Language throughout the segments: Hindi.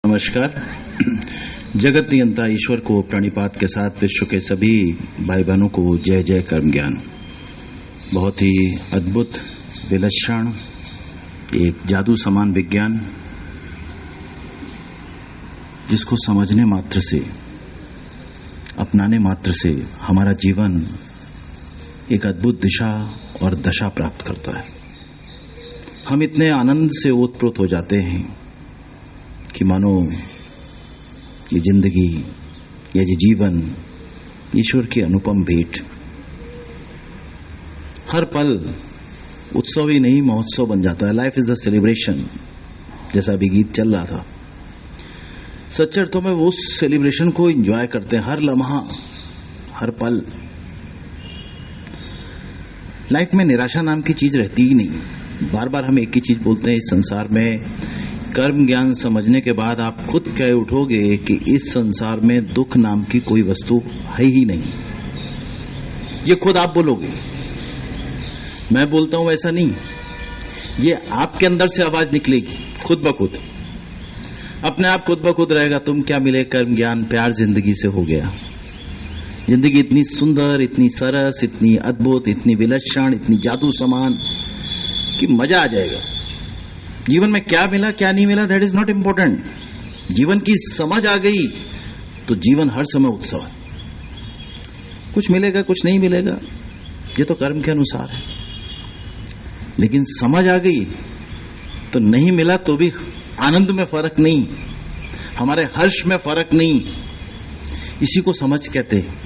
नमस्कार। जगत नियंता ईश्वर को प्रणिपात के साथ विश्व के सभी भाई बहनों को जय जय कर्म ज्ञान। बहुत ही अद्भुत, विलक्षण, एक जादू समान विज्ञान जिसको समझने मात्र से, अपनाने मात्र से हमारा जीवन एक अद्भुत दिशा और दशा प्राप्त करता है। हम इतने आनंद से ओतप्रोत हो जाते हैं कि मानो ये जिंदगी या ये जीवन ईश्वर की अनुपम भेंट। हर पल उत्सव ही नहीं, महोत्सव बन जाता है। लाइफ इज अ सेलिब्रेशन, जैसा अभी गीत चल रहा था। सच्चे अर्थों में वो उस सेलिब्रेशन को एंजॉय करते हैं, हर लम्हा, हर पल। लाइफ में निराशा नाम की चीज रहती ही नहीं। बार बार हम एक ही चीज बोलते हैं, इस संसार में कर्म ज्ञान समझने के बाद आप खुद कह उठोगे कि इस संसार में दुख नाम की कोई वस्तु है ही नहीं। ये खुद आप बोलोगे, मैं बोलता हूं ऐसा नहीं। ये आपके अंदर से आवाज निकलेगी खुद ब खुद, अपने आप खुद ब खुद रहेगा। तुम क्या मिले कर्म ज्ञान, प्यार जिंदगी से हो गया। जिंदगी इतनी सुंदर, इतनी सरस, इतनी अद्भुत, इतनी विलक्षण, इतनी जादू समान कि मजा आ जाएगा। जीवन में क्या मिला क्या नहीं मिला, दैट इज नॉट इंपॉर्टेंट। जीवन की समझ आ गई तो जीवन हर समय उत्सव है। कुछ मिलेगा कुछ नहीं मिलेगा, ये तो कर्म के अनुसार है। लेकिन समझ आ गई तो नहीं मिला तो भी आनंद में फर्क नहीं, हमारे हर्ष में फर्क नहीं। इसी को समझ कहते हैं।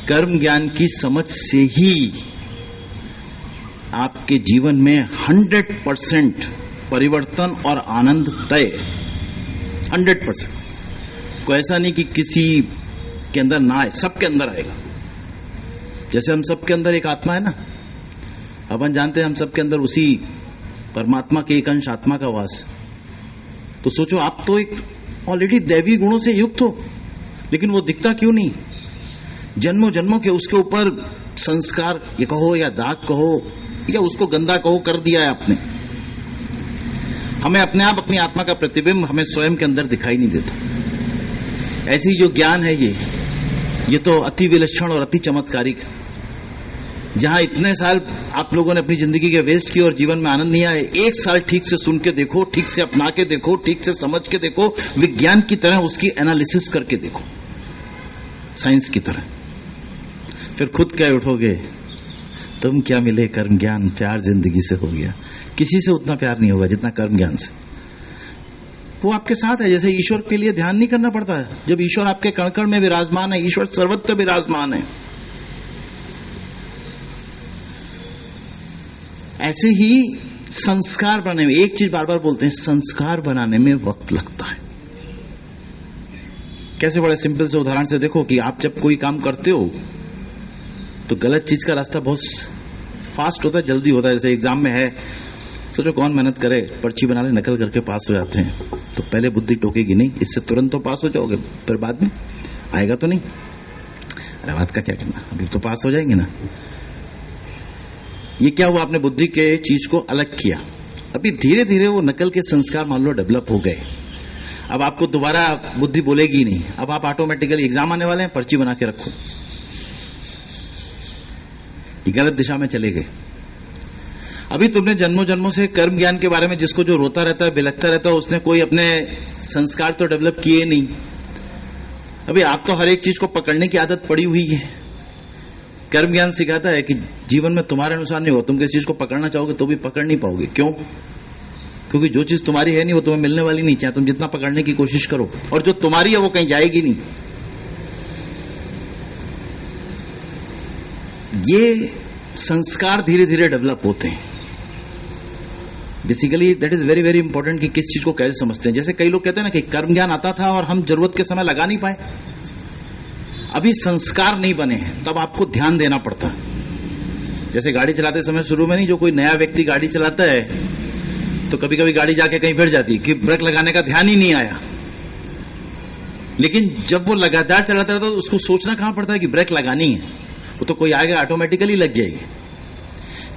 कर्म ज्ञान की समझ से ही आपके जीवन में 100% परिवर्तन और आनंद तय। 100%। कोई ऐसा नहीं कि किसी के अंदर ना आए, सबके अंदर आएगा। जैसे हम सबके अंदर एक आत्मा है ना, अपन जानते हैं हम सबके अंदर उसी परमात्मा के एक अंश आत्मा का वास। तो सोचो, आप तो एक ऑलरेडी दैवी गुणों से युक्त हो, लेकिन वो दिखता क्यों नहीं? जन्मों जन्मों के उसके ऊपर संस्कार ये कहो या दाग कहो या उसको गंदा कहो कर दिया है आपने। हमें अपने आप अपनी आत्मा का प्रतिबिंब हमें स्वयं के अंदर दिखाई नहीं देता। ऐसी जो ज्ञान है ये तो अति विलक्षण और अति चमत्कारिक। जहां इतने साल आप लोगों ने अपनी जिंदगी के वेस्ट किए और जीवन में आनंद नहीं आए, एक साल ठीक से सुन के देखो, ठीक से अपना के देखो, ठीक से समझ के देखो, विज्ञान की तरह उसकी एनालिसिस करके देखो, साइंस की तरह। फिर खुद कह उठोगे, तुम क्या मिले कर्म ज्ञान, प्यार जिंदगी से हो गया। किसी से उतना प्यार नहीं होगा जितना कर्म ज्ञान से। वो आपके साथ है। जैसे ईश्वर के लिए ध्यान नहीं करना पड़ता है। जब ईश्वर आपके कण कण में विराजमान है, ईश्वर सर्वत्र विराजमान है। ऐसे ही संस्कार बनाने में, एक चीज बार बार बोलते हैं, संस्कार बनाने में वक्त लगता है। कैसे? बड़े सिंपल से उदाहरण से देखो कि आप जब कोई काम करते हो तो गलत चीज का रास्ता बहुत फास्ट होता है, जल्दी होता है। जैसे एग्जाम में है, सोचो कौन मेहनत करे, पर्ची बना ले, नकल करके पास हो जाते हैं। तो पहले बुद्धि टोकेगी, नहीं इससे तुरंत तो पास हो जाओगे, फिर बाद में आएगा तो नहीं। अरे बात का क्या करना, अभी तो पास हो जाएंगे ना। ये क्या हुआ, आपने बुद्धि के चीज को अलग किया। अभी धीरे धीरे वो नकल के संस्कार मान लो डेवलप हो गए। अब आपको दोबारा बुद्धि बोलेगी नहीं। अब आप ऑटोमेटिकली, एग्जाम आने वाले हैं, पर्ची बना के रखो। ये गलत दिशा में चले गए। अभी तुमने जन्मों जन्मों से कर्म ज्ञान के बारे में, जिसको जो रोता रहता है, बिलखता रहता है, उसने कोई अपने संस्कार तो डेवलप किए नहीं। अभी आप तो हर एक चीज को पकड़ने की आदत पड़ी हुई है। कर्म ज्ञान सिखाता है कि जीवन में तुम्हारे अनुसार नहीं होगा। तुम किसी चीज को पकड़ना चाहोगे तो भी पकड़ नहीं पाओगे। क्यों? क्योंकि जो चीज तुम्हारी है नहीं वो तुम्हें मिलने वाली नहीं। चाहे तुम जितना पकड़ने की कोशिश करो, और जो तुम्हारी है वो कहीं जाएगी नहीं। ये संस्कार धीरे धीरे डेवलप होते हैं। Basically that is very very important कि किस चीज को कैसे समझते हैं। जैसे कई लोग कहते हैं ना कि कर्म ज्ञान आता था और हम जरूरत के समय लगा नहीं पाए। अभी संस्कार नहीं बने हैं, तब आपको ध्यान देना पड़ता है। जैसे गाड़ी चलाते समय शुरू में नहीं, जो कोई नया व्यक्ति गाड़ी चलाता है तो कभी कभी गाड़ी जाके कहीं फिर जाती है कि ब्रेक लगाने का ध्यान ही नहीं आया। लेकिन जब वो लगातार चलाता रहता है तो उसको सोचना कहां पड़ता है कि ब्रेक लगानी है। वो तो कोई आएगा, ऑटोमेटिकली लग जाएगी।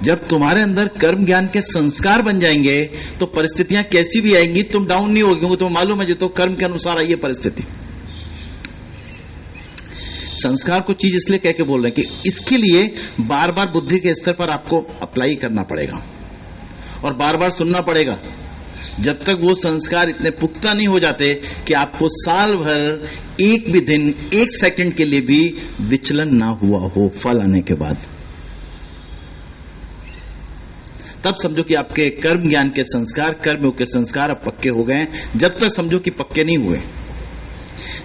जब तुम्हारे अंदर कर्म ज्ञान के संस्कार बन जाएंगे तो परिस्थितियां कैसी भी आएंगी तुम डाउन नहीं होगी, क्योंकि तुम्हें मालूम है जो तो कर्म के अनुसार आई है परिस्थिति। संस्कार को चीज इसलिए कह के बोल रहे हैं कि इसके लिए बार बार बुद्धि के स्तर पर आपको अप्लाई करना पड़ेगा और बार बार सुनना पड़ेगा, जब तक वो संस्कार इतने पुख्ता नहीं हो जाते कि आपको साल भर एक भी दिन, एक सेकंड के लिए भी विचलन ना हुआ हो फल आने के बाद। तब समझो कि आपके कर्म ज्ञान के संस्कार, कर्म के संस्कार अब पक्के हो गए। जब तक समझो कि पक्के नहीं हुए,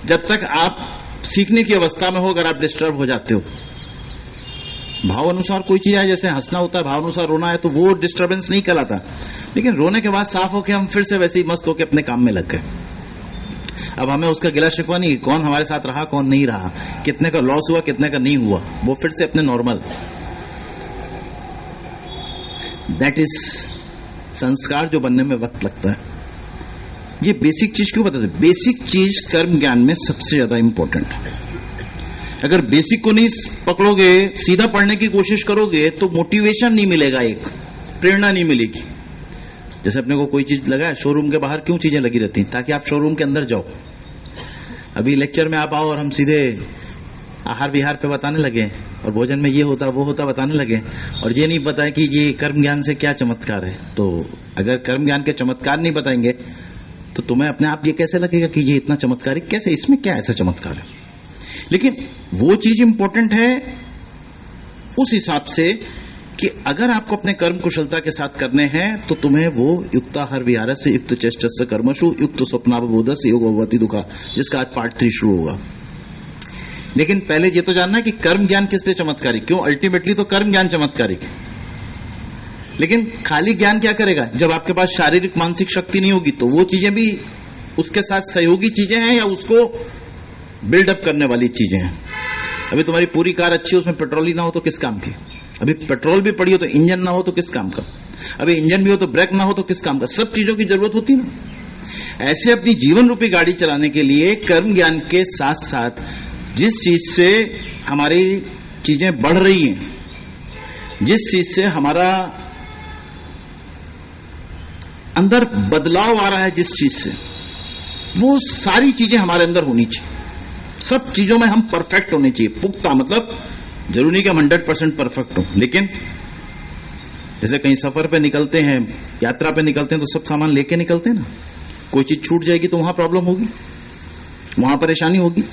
जब तक आप सीखने की अवस्था में हो, अगर आप डिस्टर्ब हो जाते हो, भाव अनुसार कोई चीज है, जैसे हंसना होता है भाव अनुसार रोना है, तो वो डिस्टर्बेंस नहीं कहलाता। लेकिन रोने के बाद साफ होके हम फिर से वैसे ही मस्त होके अपने काम में लग गए। अब हमें उसका गिला शिकवा नहीं, कौन हमारे साथ रहा कौन नहीं रहा, कितने का लॉस हुआ कितने का नहीं हुआ, वो फिर से अपने नॉर्मल। दैट इज संस्कार जो बनने में वक्त लगता है। ये बेसिक चीज क्यों बताते? बेसिक चीज कर्म ज्ञान में सबसे ज्यादा इंपॉर्टेंट है। अगर बेसिक को नहीं पकड़ोगे, सीधा पढ़ने की कोशिश करोगे तो मोटिवेशन नहीं मिलेगा, एक प्रेरणा नहीं मिलेगी। जैसे अपने को कोई चीज लगा है, शोरूम के बाहर क्यों चीजें लगी रहती हैं? ताकि आप शोरूम के अंदर जाओ। अभी लेक्चर में आप आओ और हम सीधे आहार विहार पे बताने लगे और भोजन में ये होता वो होता बताने लगे, और ये नहीं बताए कि ये कर्म ज्ञान से क्या चमत्कार है। तो अगर कर्म ज्ञान के चमत्कार नहीं बताएंगे तो तुम्हें अपने आप ये कैसे लगेगा कि ये इतना चमत्कार है, कैसे, इसमें क्या ऐसा चमत्कार है? लेकिन वो चीज इंपॉर्टेंट है उस हिसाब से कि अगर आपको अपने कर्म कुशलता के साथ करने हैं तो तुम्हें वो युक्ताहार विहार से युक्त चेष्टस्य कर्मशु युक्त स्वप्नावबोध से योग भगवती दुखा, जिसका आज पार्ट 3 शुरू होगा। लेकिन पहले ये तो जानना है कि कर्म ज्ञान किस लिए चमत्कारिक, क्यों? अल्टीमेटली तो कर्म ज्ञान चमत्कारिक है। लेकिन खाली ज्ञान क्या करेगा? जब आपके पास शारीरिक मानसिक शक्ति नहीं होगी तो वो चीजें भी उसके साथ सहयोगी चीजें हैं या उसको बिल्डअप करने वाली चीजें हैं। अभी तुम्हारी पूरी कार अच्छी है, उसमें पेट्रोल ही ना हो तो किस काम की? अभी पेट्रोल भी पड़ी हो तो इंजन ना हो तो किस काम का? अभी इंजन भी हो तो ब्रेक ना हो तो किस काम का? सब चीजों की जरूरत होती है ना। ऐसे अपनी जीवन रूपी गाड़ी चलाने के लिए कर्म ज्ञान के साथ साथ जिस चीज से हमारी चीजें बढ़ रही हैं, जिस चीज से हमारा अंदर बदलाव आ रहा है, जिस चीज से, वो सारी चीजें हमारे अंदर होनी चाहिए। सब चीजों में हम परफेक्ट होने चाहिए, पुख्ता। मतलब जरूरी कि हम 100% परफेक्ट हो, लेकिन जैसे कहीं सफर पे निकलते हैं, यात्रा पे निकलते हैं तो सब सामान लेके निकलते हैं ना। कोई चीज छूट जाएगी तो वहां प्रॉब्लम होगी, वहां परेशानी होगी।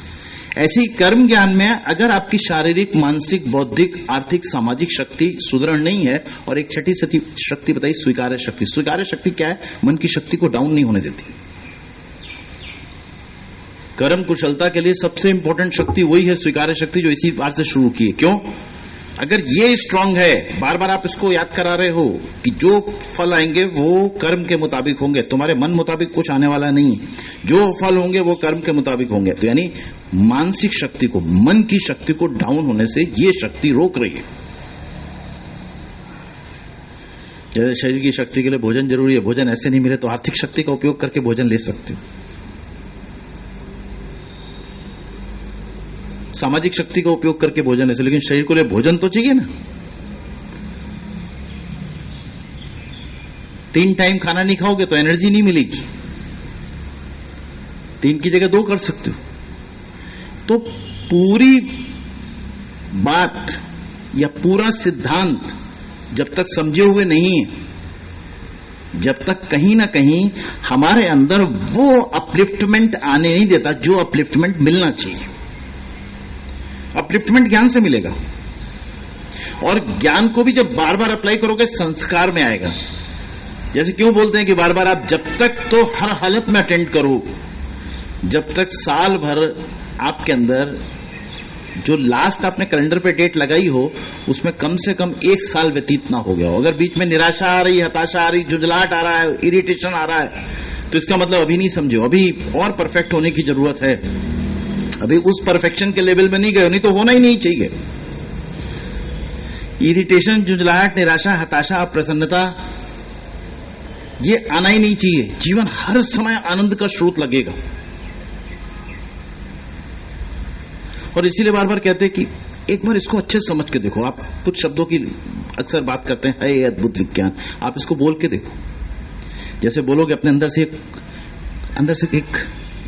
ऐसे ही कर्म ज्ञान में अगर आपकी शारीरिक, मानसिक, बौद्धिक, आर्थिक, सामाजिक शक्ति सुदृढ़ नहीं है, और एक छठी शक्ति बताई स्वीकार्य शक्ति। स्वीकार्य शक्ति क्या है? मन की शक्ति को डाउन नहीं होने देती। कर्म कुशलता के लिए सबसे इंपॉर्टेंट शक्ति वही है, स्वीकार्य शक्ति, जो इसी बार से शुरू की है। क्यों? अगर ये स्ट्रांग है, बार बार आप इसको याद करा रहे हो कि जो फल आएंगे वो कर्म के मुताबिक होंगे, तुम्हारे मन मुताबिक कुछ आने वाला नहीं, जो फल होंगे वो कर्म के मुताबिक होंगे, तो यानी मानसिक शक्ति को, मन की शक्ति को डाउन होने से ये शक्ति रोक रही है। जैसे शरीर की शक्ति के लिए भोजन जरूरी है, भोजन ऐसे नहीं मिले तो आर्थिक शक्ति का उपयोग करके भोजन ले सकते हो। सामाजिक शक्ति का उपयोग करके भोजन ऐसे, लेकिन शरीर को लिए भोजन तो चाहिए ना। 3 टाइम खाना नहीं खाओगे तो एनर्जी नहीं मिलेगी। 3 की जगह 2 कर सकते हो। तो पूरी बात या पूरा सिद्धांत जब तक समझे हुए नहीं है, जब तक कहीं ना कहीं हमारे अंदर वो अपलिफ्टमेंट आने नहीं देता जो अपलिफ्टमेंट मिलना चाहिए। अपलिफ्टमेंट ज्ञान से मिलेगा, और ज्ञान को भी जब बार बार अप्लाई करोगे संस्कार में आएगा। जैसे क्यों बोलते हैं कि बार बार आप जब तक तो हर हालत में अटेंड करो, जब तक साल भर आपके अंदर जो लास्ट आपने कैलेंडर पे डेट लगाई हो उसमें कम से कम 1 साल व्यतीत ना हो गया हो। अगर बीच में निराशा आ रही, हताशा आ रही, जुझलाहट आ रहा है, इरिटेशन आ रहा है, तो इसका मतलब अभी नहीं समझो, अभी और परफेक्ट होने की जरूरत है। अभी उस परफेक्शन के लेवल में नहीं गए, नहीं तो होना ही नहीं चाहिए। इरिटेशन, जुझलाहट, निराशा, हताशा, अप्रसन्नता, ये आना ही नहीं चाहिए। जीवन हर समय आनंद का स्रोत लगेगा। और इसीलिए बार बार कहते हैं कि एक बार इसको अच्छे से समझ के देखो। आप कुछ शब्दों की अक्सर बात करते हैं, है ये अद्भुत विज्ञान, आप इसको बोल के देखो। जैसे बोलोगे अपने अंदर से एक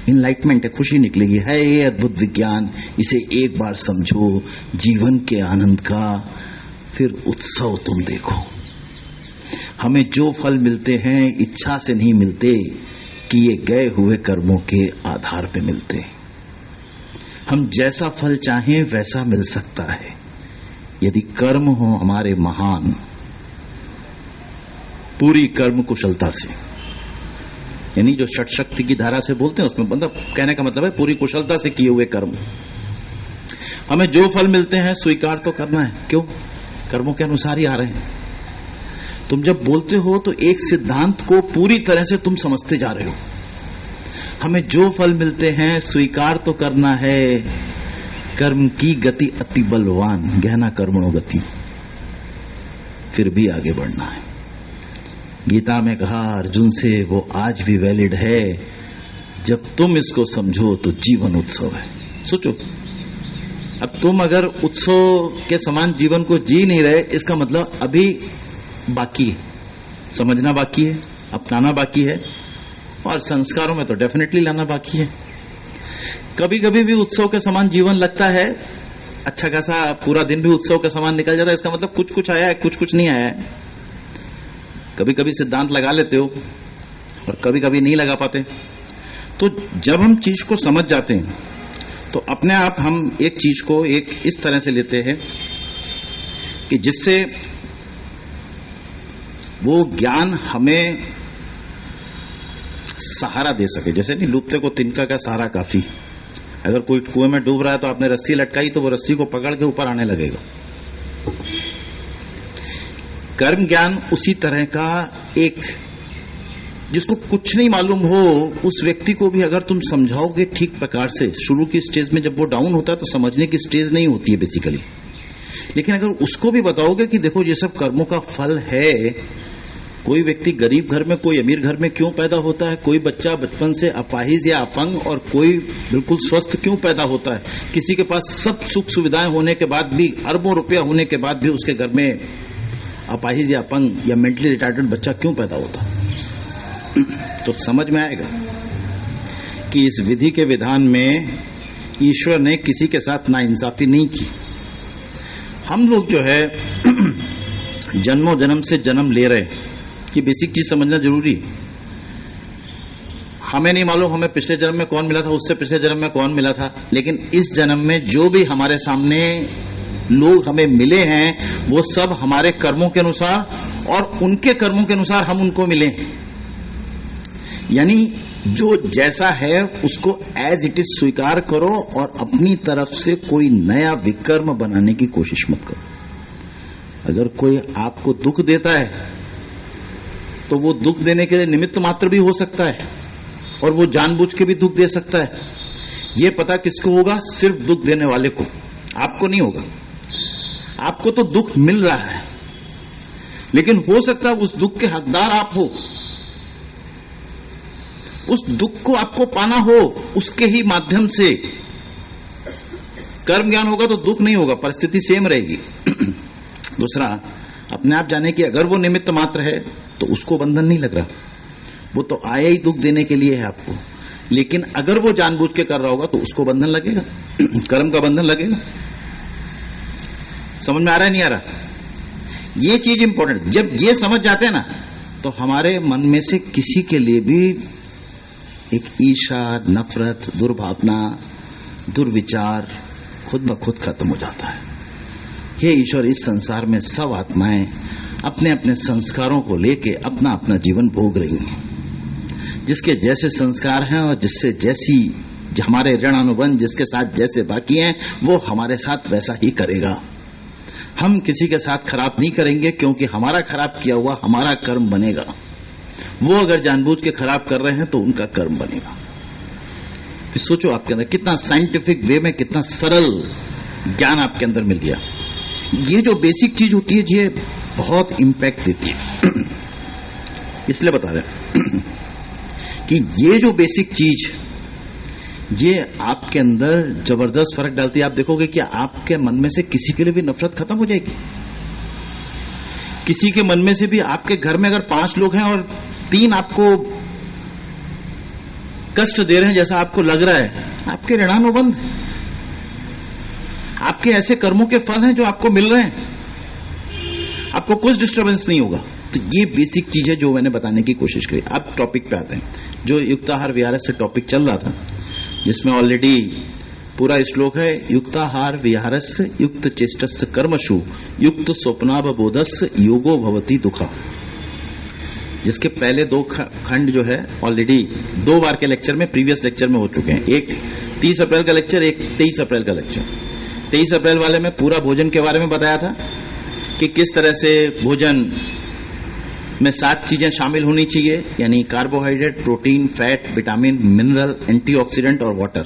इनलाइटमेंट है, खुशी निकलेगी, है ये अद्भुत विज्ञान, इसे एक बार समझो, जीवन के आनंद का फिर उत्सव तुम देखो। हमें जो फल मिलते हैं इच्छा से नहीं मिलते, किए गए हुए कर्मों के आधार पे मिलते। हम जैसा फल चाहें वैसा मिल सकता है यदि कर्म हो हमारे महान, पूरी कर्म कुशलता से। यानी जो षट शक्ति की धारा से बोलते हैं उसमें मतलब कहने का मतलब है पूरी कुशलता से किए हुए कर्म। हमें जो फल मिलते हैं स्वीकार तो करना है। क्यों? कर्मों के अनुसार ही आ रहे हैं। तुम जब बोलते हो तो एक सिद्धांत को पूरी तरह से तुम समझते जा रहे हो। हमें जो फल मिलते हैं स्वीकार तो करना है। कर्म की गति अति बलवान, गहना कर्मणो गति, फिर भी आगे बढ़ना है। गीता में कहा अर्जुन से, वो आज भी वैलिड है, जब तुम इसको समझो तो जीवन उत्सव है। सोचो, अब तुम अगर उत्सव के समान जीवन को जी नहीं रहे, इसका मतलब अभी बाकी है, समझना बाकी है, अपनाना बाकी है, और संस्कारों में तो डेफिनेटली लाना बाकी है। कभी कभी भी उत्सव के समान जीवन लगता है, अच्छा खासा पूरा दिन भी उत्सव के समान निकल जाता है, इसका मतलब कुछ कुछ आया है, कुछ कुछ नहीं आया है। कभी कभी सिद्धांत लगा लेते हो और कभी कभी नहीं लगा पाते। तो जब हम चीज को समझ जाते हैं तो अपने आप हम एक चीज को एक इस तरह से लेते हैं कि जिससे वो ज्ञान हमें सहारा दे सके। जैसे नहीं, डूबते को तिनका का सहारा काफी। अगर कोई कुएं में डूब रहा है तो आपने रस्सी लटकाई तो वो रस्सी को पकड़ के ऊपर आने लगेगा। कर्म ज्ञान उसी तरह का एक, जिसको कुछ नहीं मालूम हो उस व्यक्ति को भी अगर तुम समझाओगे ठीक प्रकार से, शुरू की स्टेज में जब वो डाउन होता है तो समझने की स्टेज नहीं होती है बेसिकली, लेकिन अगर उसको भी बताओगे कि देखो ये सब कर्मों का फल है, कोई व्यक्ति गरीब घर में, कोई अमीर घर में क्यों पैदा होता है, कोई बच्चा बचपन से अपाहिज या अपंग और कोई बिल्कुल स्वस्थ क्यों पैदा होता है, किसी के पास सब सुख सुविधाएं होने के बाद भी, अरबों रुपया होने के बाद भी उसके घर में अपाहिज या अपंग या मेंटली रिटार्डेड बच्चा क्यों पैदा होता है, तो समझ में आएगा कि इस विधि के विधान में ईश्वर ने किसी के साथ नाइंसाफी नहीं की। हम लोग जो है जन्मों जन्म से जन्म ले रहे हैं, कि बेसिक चीज समझना जरूरी है। हमें नहीं मालूम हमें पिछले जन्म में कौन मिला था, उससे पिछले जन्म में कौन मिला था, लेकिन इस जन्म में जो भी हमारे सामने लोग हमें मिले हैं वो सब हमारे कर्मों के अनुसार और उनके कर्मों के अनुसार हम उनको मिले हैं। यानी जो जैसा है उसको एज इट इज स्वीकार करो और अपनी तरफ से कोई नया विकर्म बनाने की कोशिश मत करो। अगर कोई आपको दुख देता है तो वो दुख देने के लिए निमित्त मात्र भी हो सकता है और वो जानबूझ के भी दुख दे सकता है। ये पता किसको होगा? सिर्फ दुख देने वाले को, आपको नहीं होगा। आपको तो दुख मिल रहा है, लेकिन हो सकता है उस दुख के हकदार आप हो, उस दुख को आपको पाना हो, उसके ही माध्यम से कर्म ज्ञान होगा तो दुख नहीं होगा, परिस्थिति सेम रहेगी। दूसरा, अपने आप जाने कि अगर वो निमित्त मात्र है तो उसको बंधन नहीं लग रहा, वो तो आया ही दुख देने के लिए है आपको। लेकिन अगर वो जानबूझ के कर रहा होगा तो उसको बंधन लगेगा, कर्म का बंधन लगेगा। समझ में आ रहा है, नहीं आ रहा? ये चीज इंपॉर्टेंट। जब ये समझ जाते हैं ना तो हमारे मन में से किसी के लिए भी एक ईर्ष्या, नफरत, दुर्भावना, दुर्विचार खुद ब खुद खत्म हो जाता है। हे ईश्वर, इस संसार में सब आत्माएं अपने अपने संस्कारों को लेके अपना अपना जीवन भोग रही हैं। जिसके जैसे संस्कार हैं और जिससे जैसी हमारे ऋण अनुबंध जिसके साथ जैसे बाकी हैं वो हमारे साथ वैसा ही करेगा। हम किसी के साथ खराब नहीं करेंगे क्योंकि हमारा खराब किया हुआ हमारा कर्म बनेगा। वो अगर जानबूझ के खराब कर रहे हैं तो उनका कर्म बनेगा। फिर सोचो आपके अंदर कितना साइंटिफिक वे में कितना सरल ज्ञान आपके अंदर मिल गया। ये जो बेसिक चीज होती है ये बहुत इंपैक्ट देती है। इसलिए बता रहे हैं कि ये जो बेसिक चीज ये आपके अंदर जबरदस्त फर्क डालती है। आप देखोगे कि आपके मन में से किसी के लिए भी नफरत खत्म हो जाएगी। किसी के मन में से भी, आपके घर में अगर 5 लोग हैं और 3 आपको कष्ट दे रहे हैं जैसा आपको लग रहा है, आपके ऋणानुबंध, आपके ऐसे कर्मों के फल हैं जो आपको मिल रहे हैं, आपको कुछ डिस्टर्बेंस नहीं होगा। तो ये बेसिक चीजें जो मैंने बताने की कोशिश करी। अब टॉपिक पे आते हैं, जो युक्ताहार विहार से टॉपिक चल रहा था, जिसमें ऑलरेडी पूरा श्लोक है, युक्ताहार विहारस्य युक्त चेष्टस्य कर्मसु युक्त स्वप्नावबोधस्य योगो भवति दुखा। जिसके पहले 2 खंड जो है ऑलरेडी 2 बार के लेक्चर में, प्रीवियस लेक्चर में हो चुके हैं। एक 30 अप्रैल का लेक्चर, एक 23 अप्रैल का लेक्चर। 23 अप्रैल वाले में पूरा भोजन के बारे में बताया था कि किस तरह से भोजन में 7 चीजें शामिल होनी चाहिए, यानी carbohydrate, protein, fat, vitamin, mineral, antioxidant और वाटर।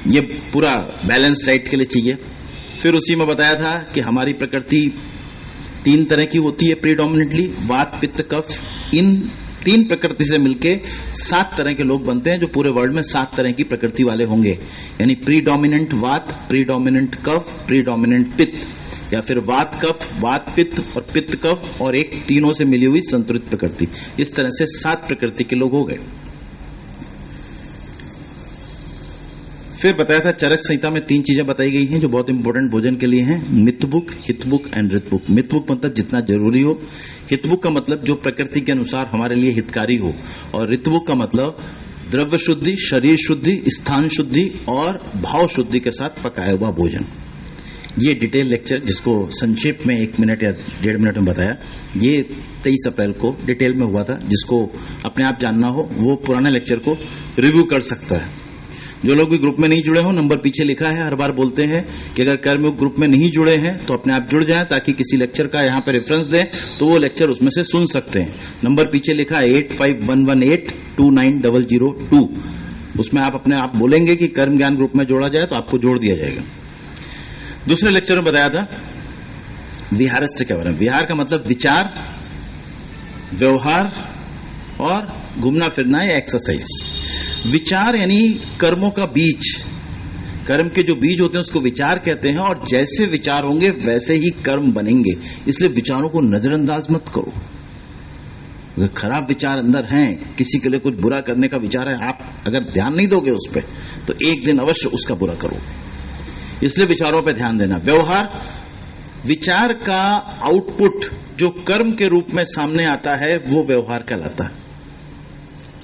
ये पूरा बैलेंस डाइट के लिए चाहिए। फिर उसी में बताया था कि हमारी प्रकृति 3 तरह की होती है प्रीडोमिनेंटली, वात, पित्त, कफ। इन 3 प्रकृति से मिलके 7 तरह के लोग बनते हैं, जो पूरे वर्ल्ड में 7 तरह की प्रकृति वाले होंगे, यानी प्रीडोमिनेंट वात, प्रीडोमिनेंट कफ, प्रीडोमिनेंट पित्त, या फिर वात कफ, वात पित्त और पित्त कफ, और एक तीनों से मिली हुई संतुलित प्रकृति। इस तरह से 7 प्रकृति के लोग हो गए। फिर बताया था चरक संहिता में 3 चीजें बताई गई हैं जो बहुत इंपॉर्टेंट भोजन के लिए हैं, मितबुक, हितबुक एंड ऋतबुक। मितबुक मतलब जितना जरूरी हो, हितबुक का मतलब जो प्रकृति के अनुसार हमारे लिए हितकारी हो, और ऋतबुक का मतलब द्रव्य शुद्धि, शरीर शुद्धि, स्थान शुद्धि और भाव शुद्धि के साथ पकाया हुआ भोजन। ये डिटेल लेक्चर, जिसको संक्षेप में 1 मिनट या 1.5 मिनट में बताया, ये 23 अप्रैल को डिटेल में हुआ था। जिसको अपने आप जानना हो वो पुराने लेक्चर को रिव्यू कर सकता है। जो लोग भी ग्रुप में नहीं जुड़े हो, नंबर पीछे लिखा है। हर बार बोलते हैं कि अगर कर्मयोग ग्रुप में नहीं जुड़े हैं तो अपने आप जुड़ जाएं, ताकि किसी लेक्चर का यहाँ पे रेफरेंस दें तो वो लेक्चर उसमें से सुन सकते हैं। नंबर पीछे लिखा है 8511829002। उसमें आप अपने आप बोलेंगे कि कर्म ज्ञान ग्रुप में जोड़ा जाए तो आपको जोड़ दिया जाएगा। दूसरे लेक्चर में बताया था विहारस्य के बारे में। विहार का मतलब विचार, व्यवहार और घूमना फिरना या एक्सरसाइज। विचार यानी कर्मों का बीज, कर्म के जो बीज होते हैं उसको विचार कहते हैं, और जैसे विचार होंगे वैसे ही कर्म बनेंगे। इसलिए विचारों को नजरअंदाज मत करो। अगर खराब विचार अंदर हैं, किसी के लिए कुछ बुरा करने का विचार है, आप अगर ध्यान नहीं दोगे उस पर तो एक दिन अवश्य उसका बुरा करोगे। इसलिए विचारों पर ध्यान देना। व्यवहार, विचार का आउटपुट जो कर्म के रूप में सामने आता है वो व्यवहार कहलाता है।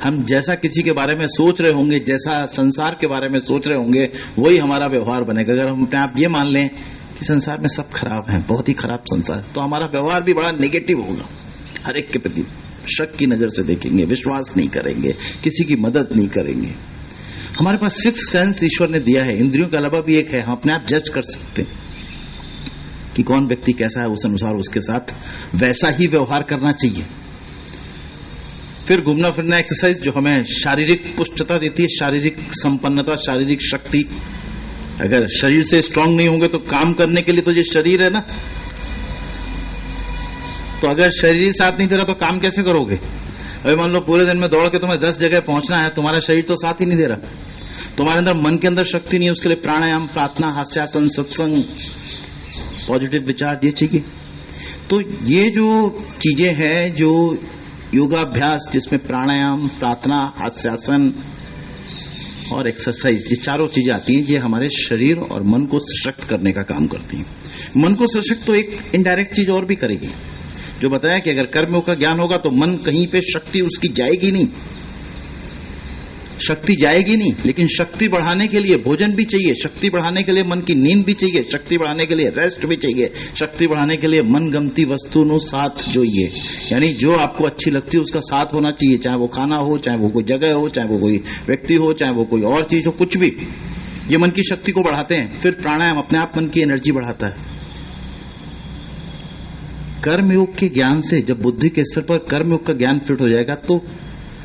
हम जैसा किसी के बारे में सोच रहे होंगे, जैसा संसार के बारे में सोच रहे होंगे, वही हमारा व्यवहार बनेगा। अगर हम अपने आप ये मान लें कि संसार में सब खराब है, बहुत ही खराब संसार, तो हमारा व्यवहार भी बड़ा नेगेटिव होगा। हर एक के प्रति शक की नजर से देखेंगे, विश्वास नहीं करेंगे, किसी की मदद नहीं करेंगे। हमारे पास 6 सेंस ईश्वर ने दिया है, इंद्रियों के अलावा भी एक है। हम अपने आप जज कर सकते हैं कि कौन व्यक्ति कैसा है, उस अनुसार उसके साथ वैसा ही व्यवहार करना चाहिए। फिर घूमना फिरना एक्सरसाइज जो हमें शारीरिक पुष्टता देती है, शारीरिक संपन्नता, शारीरिक शक्ति। अगर शरीर से स्ट्रांग नहीं होंगे तो काम करने के लिए तो ये शरीर है ना, तो अगर शरीर साथ नहीं दे रहा तो काम कैसे करोगे? अभी मान लो पूरे दिन में दौड़ के तुम्हें 10 जगह पहुंचना है, तुम्हारा शरीर तो साथ ही नहीं दे रहा, तुम्हारे अंदर मन के अंदर शक्ति नहीं है, उसके लिए प्राणायाम, प्रार्थना, हास्यासन, सत्संग, पॉजिटिव विचार ये चाहिए। तो ये जो चीजें हैं, जो योगाभ्यास जिसमें प्राणायाम, प्रार्थना, हास्यासन और एक्सरसाइज, ये चारों चीजें आती हैं, ये हमारे शरीर और मन को सशक्त करने का काम करती हैं। मन को सशक्त तो एक इनडायरेक्ट चीज और भी करेगी, जो बताया कि अगर कर्मयोग का ज्ञान होगा तो मन कहीं पे शक्ति उसकी जाएगी नहीं, शक्ति जाएगी नहीं। लेकिन शक्ति बढ़ाने के लिए भोजन भी चाहिए, शक्ति बढ़ाने के लिए मन की नींद भी चाहिए, शक्ति बढ़ाने के लिए रेस्ट भी चाहिए, शक्ति बढ़ाने के लिए मनगमती वस्तुओं साथ जो ये, यानी जो आपको अच्छी लगती है उसका साथ होना चाहिए, चाहे वो खाना हो, चाहे वो कोई जगह हो, चाहे वो कोई व्यक्ति हो, चाहे वो कोई और चीज हो, कुछ भी। ये मन की शक्ति को बढ़ाते हैं। फिर प्राणायाम अपने आप मन की एनर्जी बढ़ाता है। कर्मयोग के ज्ञान से जब बुद्धि के स्तर पर कर्मयोग का ज्ञान फिट हो जाएगा तो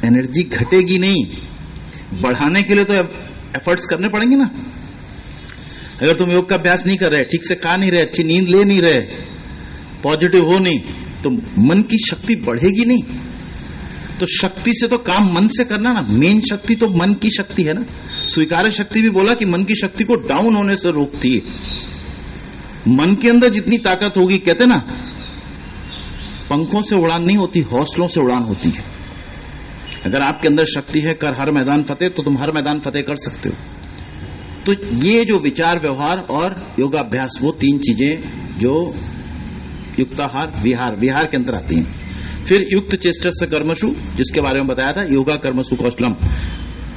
एनर्जी घटेगी नहीं, बढ़ाने के लिए तो एफर्ट्स करने पड़ेंगे ना। अगर तुम योग का अभ्यास नहीं कर रहे, ठीक से खा नहीं रहे, अच्छी नींद ले नहीं रहे, पॉजिटिव हो नहीं, तो मन की शक्ति बढ़ेगी नहीं। तो शक्ति से तो काम मन से करना ना, मेन शक्ति तो मन की शक्ति है ना। स्वीकार्य शक्ति भी बोला कि मन की शक्ति को डाउन होने से रोकती है। मन के अंदर जितनी ताकत होगी, कहते ना पंखों से उड़ान नहीं होती, हौसलों से उड़ान होती है। अगर आपके अंदर शक्ति है कर हर मैदान फतेह, तो तुम हर मैदान फतेह कर सकते हो। तो ये जो विचार, व्यवहार और योगाभ्यास, वो तीन चीजें जो युक्ताहार विहार के अंदर आती हैं। फिर युक्त चेष्टस्य कर्मसु, जिसके बारे में बताया था, योगा कर्मसु कौशलम,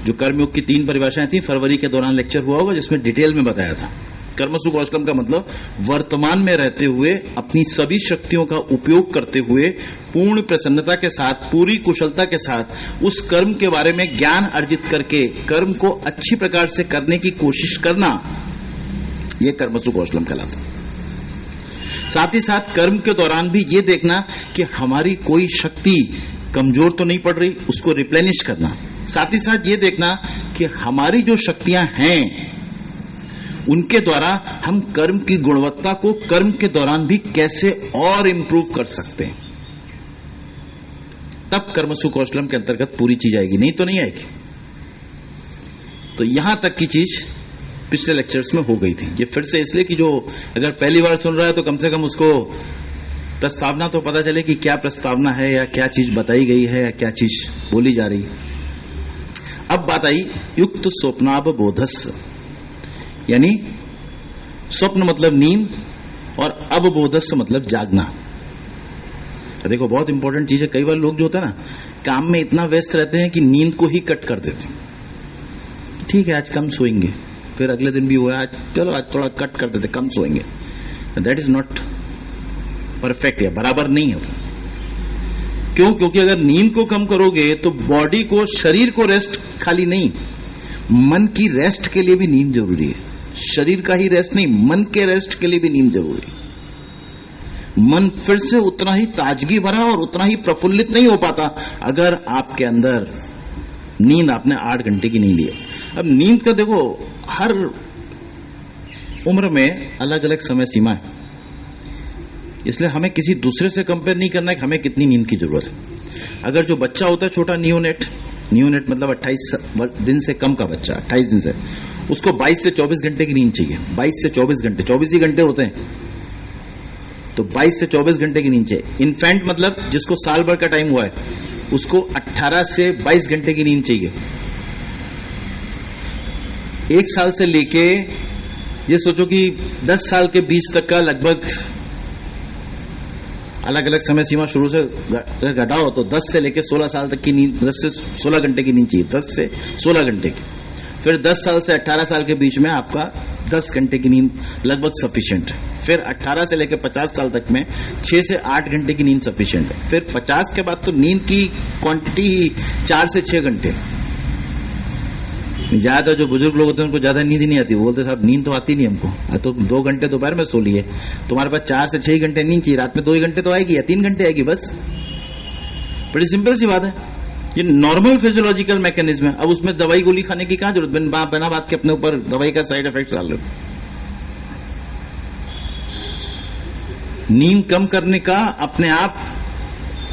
जो कर्मयोग की तीन परिभाषाएं थी। फरवरी के दौरान लेक्चर हुआ होगा जिसमें डिटेल में बताया था। कर्मसु कौशलम का मतलब वर्तमान में रहते हुए अपनी सभी शक्तियों का उपयोग करते हुए पूर्ण प्रसन्नता के साथ, पूरी कुशलता के साथ उस कर्म के बारे में ज्ञान अर्जित करके कर्म को अच्छी प्रकार से करने की कोशिश करना, यह कर्मसु कौशलम कहलाता है। साथ ही साथ कर्म के दौरान भी ये देखना कि हमारी कोई शक्ति कमजोर तो नहीं पड़ रही, उसको रिप्लेनिश करना। साथ ही साथ ये देखना कि हमारी जो शक्तियां हैं उनके द्वारा हम कर्म की गुणवत्ता को कर्म के दौरान भी कैसे और इंप्रूव कर सकते हैं। तब कर्मसु कौशलम के अंतर्गत पूरी चीज आएगी, नहीं तो नहीं आएगी। तो यहां तक की चीज पिछले लेक्चर्स में हो गई थी। ये फिर से इसलिए कि जो अगर पहली बार सुन रहा है तो कम से कम उसको प्रस्तावना तो पता चले कि क्या प्रस्तावना है, या क्या चीज बताई गई है, या क्या चीज बोली जा रही। अब बात आई युक्त स्वप्नावबोधस्य, यानी स्वप्न मतलब नींद और अवबोधस्य मतलब जागना। देखो बहुत इंपॉर्टेंट चीज है। कई बार लोग जो होता है ना, काम में इतना व्यस्त रहते हैं कि नींद को ही कट कर देते हैं। ठीक है आज कम सोएंगे, फिर अगले दिन भी हुआ आज चलो आज थोड़ा कट कर देते, कम सोएंगे। दैट इज नॉट परफेक्ट, या बराबर नहीं होता। क्यों? क्योंकि अगर नींद को कम करोगे तो बॉडी को, शरीर को रेस्ट खाली नहीं, मन की रेस्ट के लिए भी नींद जरूरी है। शरीर का ही रेस्ट नहीं, मन के रेस्ट के लिए भी नींद जरूरी है। मन फिर से उतना ही ताजगी भरा और उतना ही प्रफुल्लित नहीं हो पाता अगर आपके अंदर नींद आपने 8 घंटे की नहीं ली है। अब नींद का देखो हर उम्र में अलग अलग समय सीमा है, इसलिए हमें किसी दूसरे से कंपेयर नहीं करना है कि हमें कितनी नींद की जरूरत है। अगर जो बच्चा होता है छोटा, नियोनेट मतलब 28 दिन से कम का बच्चा, 28 दिन से, उसको 22 से 24 घंटे की नींद चाहिए। 22 से 24 घंटे, 24 ही घंटे होते हैं, तो 22 से 24 घंटे की नींद चाहिए। इन्फेंट मतलब जिसको साल भर का टाइम हुआ है, उसको 18 से 22 घंटे की नींद चाहिए। 1 साल से लेके ये सोचो कि 10 साल के बीच तक का लगभग अलग अलग समय सीमा शुरू से घटाओ तो 10 से लेके 16 साल तक की नींद, 10 से 16 घंटे की नींद चाहिए, 10 से 16 घंटे की। फिर 10 साल से 18 साल के बीच में आपका 10 घंटे की नींद लगभग सफिशिएंट है। फिर 18 से लेकर 50 साल तक में 6 से 8 घंटे की नींद सफिशिएंट है। फिर 50 के बाद तो नींद की क्वांटिटी 4 से 6 घंटे। ज्यादा जो बुजुर्ग लोग होते हैं उनको ज्यादा नींद ही नहीं आती, वो बोलते साहब नींद तो आती नहीं हमको, तो 2 घंटे दोपहर में सो लिए, तुम्हारे पास 4 से 6 घंटे नींद चाहिए, रात में 2 ही घंटे तो आएगी या 3 घंटे आएगी, बस। बड़ी सिंपल सी बात है, ये नॉर्मल फिजियोलॉजिकल मैकेनिज्म है। अब उसमें दवाई गोली खाने की क्या जरूरत, बिना बात के अपने ऊपर दवाई का साइड इफेक्ट डाल लो। नींद कम करने का अपने आप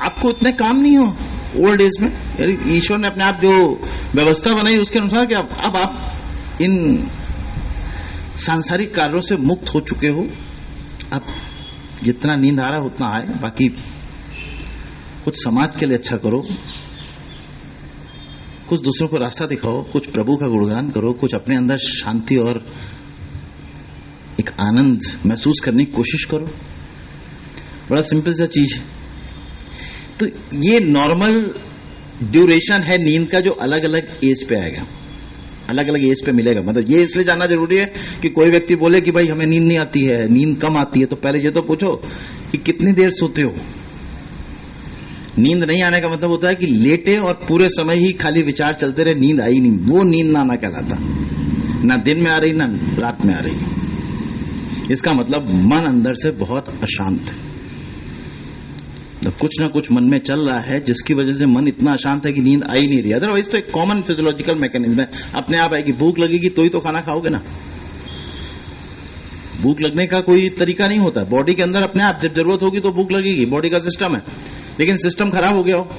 आपको इतने काम नहीं हो ओल्ड एज में, ईश्वर ने अपने आप जो व्यवस्था बनाई उसके अनुसार कि अब आप इन सांसारिक कार्यों से मुक्त हो चुके हो। अब जितना नींद आ रहा है उतना आए, बाकी कुछ समाज के लिए अच्छा करो, कुछ दूसरों को रास्ता दिखाओ, कुछ प्रभु का गुणगान करो, कुछ अपने अंदर शांति और एक आनंद महसूस करने की कोशिश करो। बड़ा सिंपल सा चीज है। तो ये नॉर्मल ड्यूरेशन है नींद का, जो अलग अलग एज पे आएगा, अलग अलग एज पे मिलेगा। मतलब ये इसलिए जानना जरूरी है कि कोई व्यक्ति बोले कि भाई हमें नींद नहीं आती है, नींद कम आती है, तो पहले ये तो पूछो कि कितनी देर सोते हो। नींद नहीं आने का मतलब होता है कि लेटे और पूरे समय ही खाली विचार चलते रहे, नींद आई नहीं, वो नींद ना आना कहलाता। ना दिन में आ रही ना रात में आ रही, इसका मतलब मन अंदर से बहुत अशांत है, तो कुछ ना कुछ मन में चल रहा है जिसकी वजह से मन इतना अशांत है कि नींद आ ही नहीं रही। अदरवाइज तो एक कॉमन फिजियोलॉजिकल मैकेनिज्म है, अपने आप आएगी। भूख लगेगी तो ही तो खाना खाओगे ना, भूख लगने का कोई तरीका नहीं होता। बॉडी के अंदर अपने आप जब जरूरत होगी तो भूख लगेगी, बॉडी का सिस्टम है। लेकिन सिस्टम खराब हो गया हो,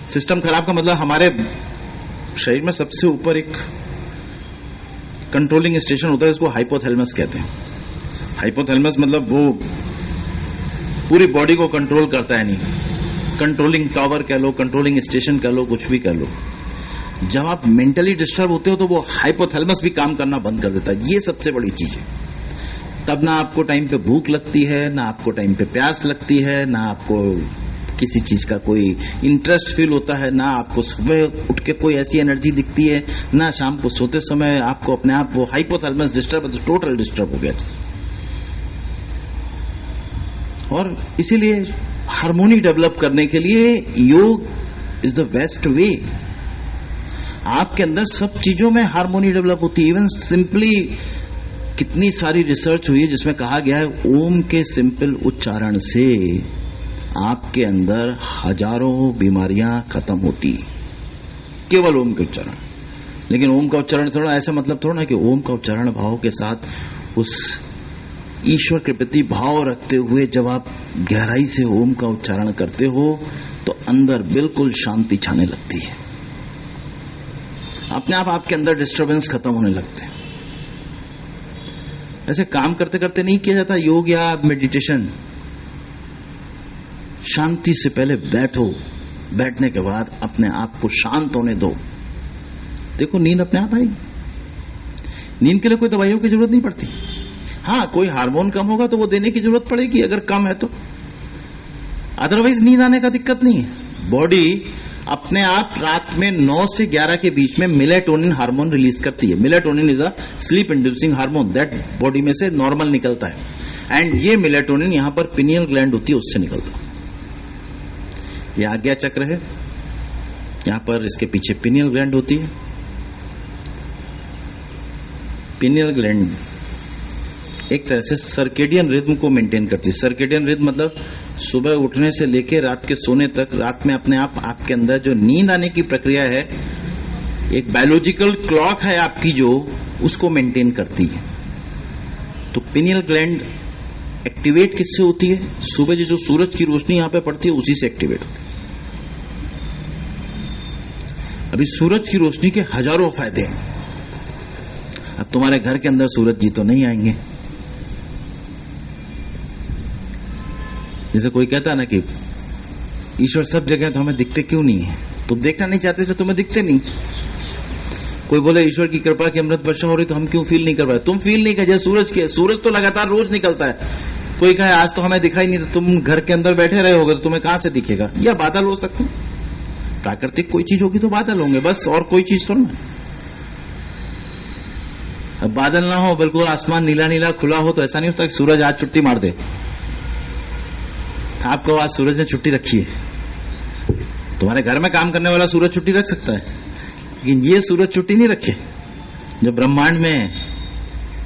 सिस्टम खराब का मतलब हमारे शरीर में सबसे ऊपर एक कंट्रोलिंग स्टेशन होता है, इसको हाइपोथैलेमस कहते हैं। हाइपोथैलेमस मतलब वो पूरी बॉडी को कंट्रोल करता है, नहीं कंट्रोलिंग टावर कह लो, कंट्रोलिंग स्टेशन कह लो, कुछ भी कह लो। जब आप मेंटली डिस्टर्ब होते हो तो वो हाइपोथैलेमस भी काम करना बंद कर देता है। ये सबसे बड़ी चीज है। तब ना आपको टाइम पे भूख लगती है, ना आपको टाइम पे प्यास लगती है, ना आपको किसी चीज का कोई इंटरेस्ट फील होता है, ना आपको सुबह उठ के कोई ऐसी एनर्जी दिखती है, ना शाम को सोते समय आपको अपने आप वो हाइपोथैलेमस डिस्टर्ब, टोटल डिस्टर्ब हो गया था। और इसीलिए हार्मोनी डेवलप करने के लिए योग इज द बेस्ट वे। आपके अंदर सब चीजों में हार्मोनी डेवलप होती है। इवन सिंपली कितनी सारी रिसर्च हुई है जिसमें कहा गया है ओम के सिंपल उच्चारण से आपके अंदर हजारों बीमारियां खत्म होती, केवल ओम के उच्चारण। लेकिन ओम का उच्चारण थोड़ा ऐसा मतलब थोड़ा ना कि ओम का उच्चारण भाव के साथ उस ईश्वर के प्रति भाव रखते हुए जब आप गहराई से ओम का उच्चारण करते हो तो अंदर बिल्कुल शांति छाने लगती है। अपने आप आपके अंदर डिस्टरबेंस खत्म होने लगते हैं। ऐसे काम करते करते नहीं किया जाता योग या मेडिटेशन। शांति से पहले बैठो, बैठने के बाद अपने आप को शांत होने दो। देखो नींद अपने आप आएगी। नींद के लिए कोई दवाइयों की जरूरत नहीं पड़ती। हाँ, कोई हार्मोन कम होगा तो वो देने की जरूरत पड़ेगी अगर कम है तो, अदरवाइज नींद आने का दिक्कत नहीं है। बॉडी अपने आप रात में 9 से 11 के बीच में मेलेटोनिन हार्मोन रिलीज करती है। Melatonin is a slip inducing hormone that body में से नॉर्मल निकलता है। एंड ये मेलेटोनिन यहां पर पिनियल ग्लैंड होती है, उससे निकलता है। ये आज्ञा चक्र है, यहां पर इसके पीछे पिनियल ग्लैंड होती है। पिनियल ग्लैंड एक तरह से सर्केडियन रिद्म को मेंटेन करती है। सर्केडियन रिद्म मतलब सुबह उठने से लेकर रात के सोने तक, रात में अपने आप आपके अंदर जो नींद आने की प्रक्रिया है, एक बायोलॉजिकल क्लॉक है आपकी जो उसको मेंटेन करती है। तो पिनियल ग्लैंड एक्टिवेट किससे होती है? सुबह जो सूरज की रोशनी यहां पे पड़ती है उसी से एक्टिवेट होती है। अभी सूरज की रोशनी के हजारों फायदे हैं। अब तुम्हारे घर के अंदर सूरज जी तो नहीं आएंगे। जैसे कोई कहता है ना कि ईश्वर सब जगह है तो हमें दिखते क्यों नहीं है? तुम देखना नहीं चाहते इसलिए तुम्हें दिखते नहीं। कोई बोले ईश्वर की कृपा की अमृत वर्षा हो रही तो हम क्यों फील नहीं कर पाए? तुम फील नहीं कर, जैसे सूरज के, सूरज तो लगातार रोज निकलता है। कोई कहे आज तो हमें दिखाई नहीं, तो तुम घर के अंदर बैठे रहे होगे तो तुम्हें कहां से दिखेगा? या बादल हो सकते हैं, प्राकृतिक कोई चीज होगी तो बादल होंगे, बस, और कोई चीज तो ना। अब बादल ना हो, बिल्कुल आसमान नीला नीला खुला हो तो ऐसा नहीं होता कि सूरज आज छुट्टी मार दे। आपको आज सूरज ने छुट्टी रखी है। तुम्हारे घर में काम करने वाला सूरज छुट्टी रख सकता है, लेकिन ये सूरज छुट्टी नहीं रखे जो ब्रह्मांड में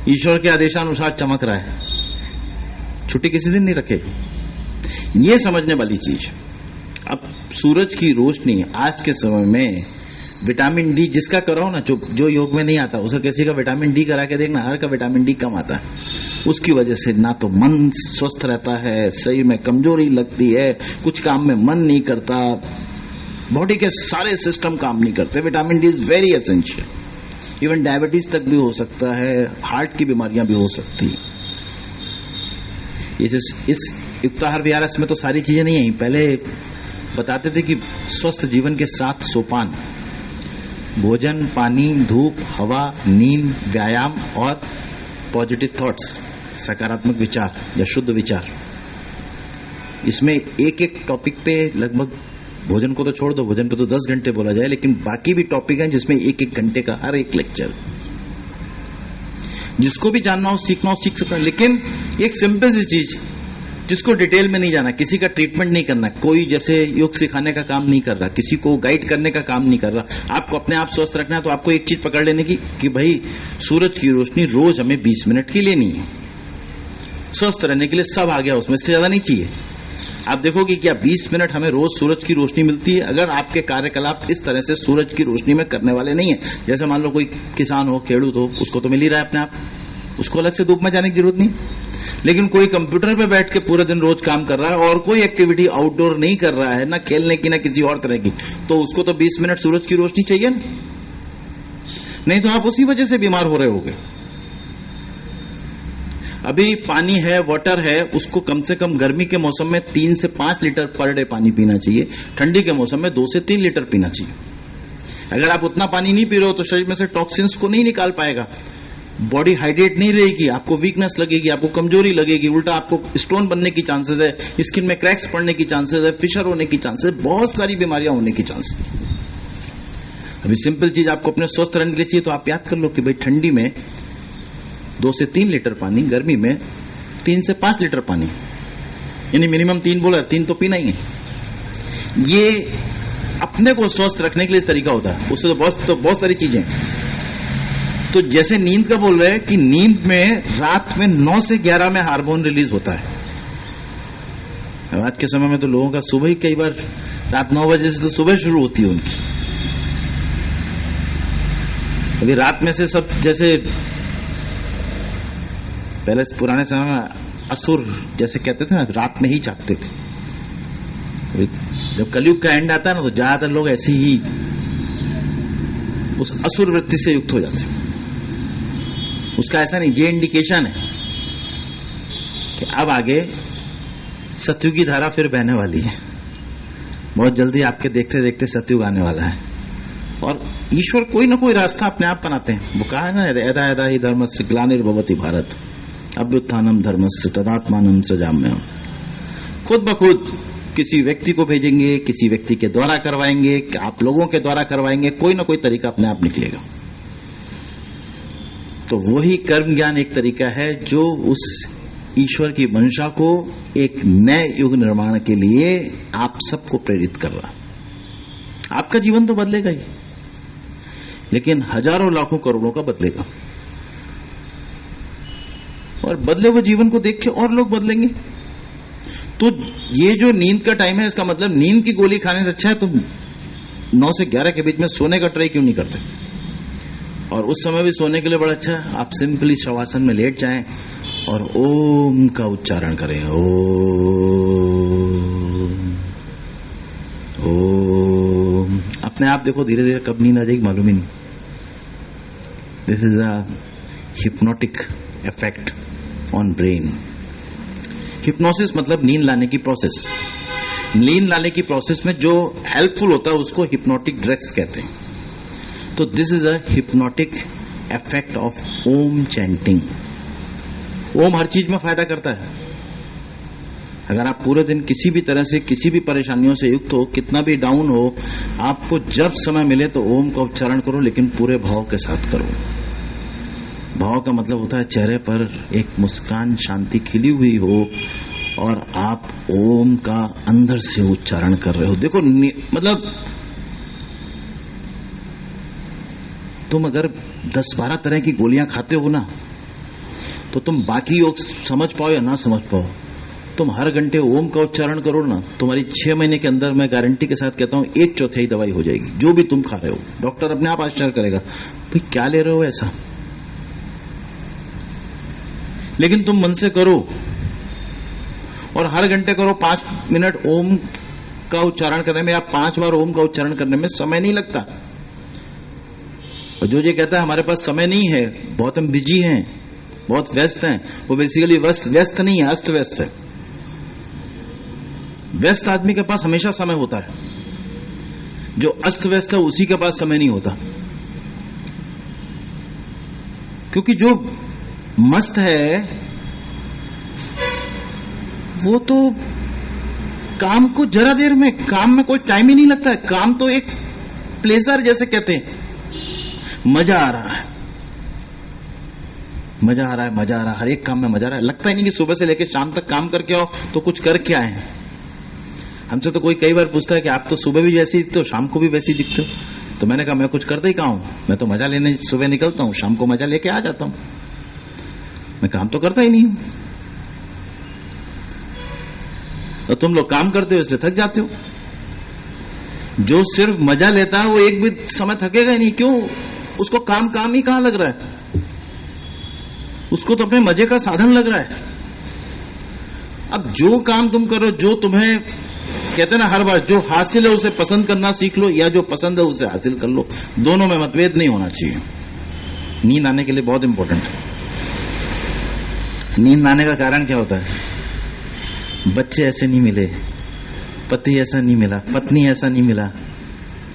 ईश्वर के आदेशानुसार चमक रहा है। छुट्टी किसी दिन नहीं रखेगी। ये समझने वाली चीज। अब सूरज की रोशनी आज के समय में विटामिन डी जिसका कराओ ना, जो योग में नहीं आता उसे किसी का विटामिन डी करा के देखना, हर का विटामिन डी कम आता है। उसकी वजह से ना तो मन स्वस्थ रहता है, शरीर में कमजोरी लगती है, कुछ काम में मन नहीं करता, बॉडी के सारे सिस्टम काम नहीं करते। Vitamin D is very essential. Even diabetes तक भी हो सकता है, हार्ट की बीमारियां भी हो सकती है। इस युक्ताहार विहारस में तो सारी चीजें नहीं आई। पहले बताते थे कि स्वस्थ जीवन के 7 सोपान: भोजन, पानी, धूप, हवा, नींद, व्यायाम और पॉजिटिव थॉट्स, सकारात्मक विचार या शुद्ध विचार। इसमें एक एक टॉपिक पे लगभग, भोजन को तो छोड़ दो, भोजन पे तो 10 घंटे बोला जाए, लेकिन बाकी भी टॉपिक हैं जिसमें एक एक घंटे का हर एक लेक्चर। जिसको भी जानना हो, सीखना हो, सीख सकता है। लेकिन एक सिंपल सी चीज जिसको डिटेल में नहीं जाना, किसी का ट्रीटमेंट नहीं करना, कोई जैसे योग सिखाने का काम नहीं कर रहा, किसी को गाइड करने का काम नहीं कर रहा। आपको अपने आप स्वस्थ रखना है तो आपको एक चीज पकड़ लेने की कि भाई सूरज की रोशनी रोज हमें 20 मिनट की लेनी है। स्वस्थ रहने के लिए सब आ गया, उसमें से ज्यादा नहीं चाहिए। आप देखोगे क्या 20 मिनट हमें रोज सूरज की रोशनी मिलती है। अगर आपके कार्यकलाप इस तरह से सूरज की रोशनी में करने वाले नहीं है, जैसे मान लो कोई किसान हो, खेडूत हो, उसको तो मिल ही रहा है अपने आप, उसको अलग से धूप में जाने की जरूरत नहीं। लेकिन कोई कंप्यूटर पे बैठ के पूरे दिन रोज काम कर रहा है और कोई एक्टिविटी आउटडोर नहीं कर रहा है, ना खेलने की ना किसी और तरह की, तो उसको तो 20 मिनट सूरज की रोशनी चाहिए ना, नहीं तो आप उसी वजह से बीमार हो रहे होगे। अभी पानी है, वाटर है, उसको कम से कम गर्मी के मौसम में 3 से 5 लीटर पर डे पानी पीना चाहिए, ठंडी के मौसम में 2 से 3 लीटर पीना चाहिए। अगर आप उतना पानी नहीं पी रहे हो तो शरीर में से टॉक्सिन्स को नहीं निकाल पाएगा, बॉडी हाइड्रेट नहीं रहेगी, आपको वीकनेस लगेगी, आपको कमजोरी लगेगी, उल्टा आपको स्टोन बनने की चांसेस है, स्किन में क्रैक्स पड़ने की चांसेस है, फिशर होने की चांसेस, बहुत सारी बीमारियां होने की चांसेस। अभी सिंपल चीज आपको अपने स्वस्थ रहने के लिए चाहिए तो आप याद कर लो कि भाई ठंडी में 2 से 3 लीटर पानी, गर्मी में 3 से 5 लीटर पानी, यानी मिनिमम 3 बोला, 3 तो पीना ही है। ये अपने को स्वस्थ रखने के लिए तरीका होता है, उससे तो बहुत सारी चीजें। तो जैसे नींद का बोल रहे हैं कि नींद में रात में 9 से 11 में हार्मोन रिलीज होता है। आज के समय में तो लोगों का सुबह ही, कई बार रात 9 बजे से तो सुबह शुरू होती है उनकी। अभी रात में से सब, जैसे पहले पुराने समय में असुर जैसे कहते थे ना, रात में ही जागते थे। जब कलयुग का एंड आता है ना तो ज्यादातर लोग ऐसे ही उस असुर वृत्ति से युक्त हो जाते हैं। उसका ऐसा नहीं, ये इंडिकेशन है कि अब आगे सतयुग की धारा फिर बहने वाली है, बहुत जल्दी आपके देखते देखते सतयुग आने वाला है। और ईश्वर कोई ना कोई रास्ता अपने आप बनाते हैं। वो कहा है ना, यदा यदा ही धर्मस्य ग्लानिर्भवति भारत अभ्युत्थानम धर्मस्य तदात्मानं सृजाम्यहम्। खुद ब खुद किसी व्यक्ति को भेजेंगे, किसी व्यक्ति के द्वारा करवाएंगे, आप लोगों के द्वारा करवाएंगे, कोई ना कोई तरीका अपने आप निकलेगा। तो वही कर्म ज्ञान एक तरीका है जो उस ईश्वर की मंशा को एक नए युग निर्माण के लिए आप सबको प्रेरित कर रहा। आपका जीवन तो बदलेगा ही, लेकिन हजारों लाखों करोड़ों का बदलेगा। और बदले हुए जीवन को देख के और लोग बदलेंगे। तो ये जो नींद का टाइम है, इसका मतलब नींद की गोली खाने से अच्छा है तो 9 से 11 के बीच में सोने का ट्राई क्यों नहीं करते? और उस समय भी सोने के लिए बड़ा अच्छा है, आप सिंपली शवासन में लेट जाएं और ओम का उच्चारण करें। ओम अपने आप देखो धीरे धीरे कब नींद आ जाएगी मालूम ही नहीं। This is a hypnotic effect on brain. Hypnosis मतलब नींद लाने की प्रोसेस। नींद लाने की प्रोसेस में जो हेल्पफुल होता है उसको हिप्नोटिक ड्रग्स कहते हैं। तो this is a hypnotic effect of Om chanting. Om हर चीज में फायदा करता है। अगर आप पूरे दिन किसी भी तरह से किसी भी परेशानियों से युक्त हो, कितना भी डाउन हो, आपको जब समय मिले तो ओम का उच्चारण करो, लेकिन पूरे भाव के साथ करो। भाव का मतलब होता है चेहरे पर एक मुस्कान, शांति खिली हुई हो और आप ओम का अंदर से उच्चारण कर रहे हो। देखो मतलब तुम अगर 10-12 तरह की गोलियां खाते हो ना, तो तुम बाकी योग समझ पाओ या ना समझ पाओ, तुम हर घंटे ओम का उच्चारण करो ना, तुम्हारी 6 महीने के अंदर मैं गारंटी के साथ कहता हूं 1/4 दवाई हो जाएगी, जो भी तुम खा रहे हो। डॉक्टर अपने आप आश्चर्य करेगा, भाई क्या ले रहे हो ऐसा। लेकिन तुम मन से करो और हर घंटे करो 5 मिनट ओम का उच्चारण करने में या 5 बार ओम का उच्चारण करने में समय नहीं लगता। और जो ये कहता है हमारे पास समय नहीं है, बहुत हम बिजी हैं, बहुत व्यस्त हैं, वो बेसिकली व्यस्त नहीं है, अस्त व्यस्त है। व्यस्त आदमी के पास हमेशा समय होता है, जो अस्त व्यस्त है उसी के पास समय नहीं होता। क्योंकि जो मस्त है वो तो काम को जरा देर में, काम में कोई टाइम ही नहीं लगता है। काम तो एक प्लेजर जैसे कहते हैं, मजा आ रहा है, मजा आ रहा है, मजा आ रहा है, हर एक काम में मजा आ रहा है। लगता ही नहीं कि सुबह से लेकर शाम तक काम करके आओ तो कुछ करके आए हैं। हमसे तो कोई कई बार पूछता है कि आप तो सुबह भी वैसे ही दिखते हो, शाम को भी वैसे ही दिखते हो। तो मैंने कहा मैं कुछ करता ही कहाँ हूं, मैं तो मजा लेने सुबह निकलता हूं, शाम को मजा लेके आ जाता हूं, मैं काम तो करता ही नहीं हूं। तो तुम लोग काम करते हो इसलिए थक जाते हो। जो सिर्फ मजा लेता है वो एक भी समय थकेगा ही नहीं। क्यों? उसको काम ही कहां लग रहा है, उसको तो अपने मजे का साधन लग रहा है। अब जो काम तुम करो, जो तुम्हें कहते हैं ना हर बार, जो हासिल है उसे पसंद करना सीख लो, या जो पसंद है उसे हासिल कर लो। दोनों में मतभेद नहीं होना चाहिए। नींद आने के लिए बहुत इंपॉर्टेंट है। नींद आने का कारण क्या होता है? बच्चे ऐसे नहीं मिले, पति ऐसा नहीं मिला, पत्नी ऐसा नहीं मिला,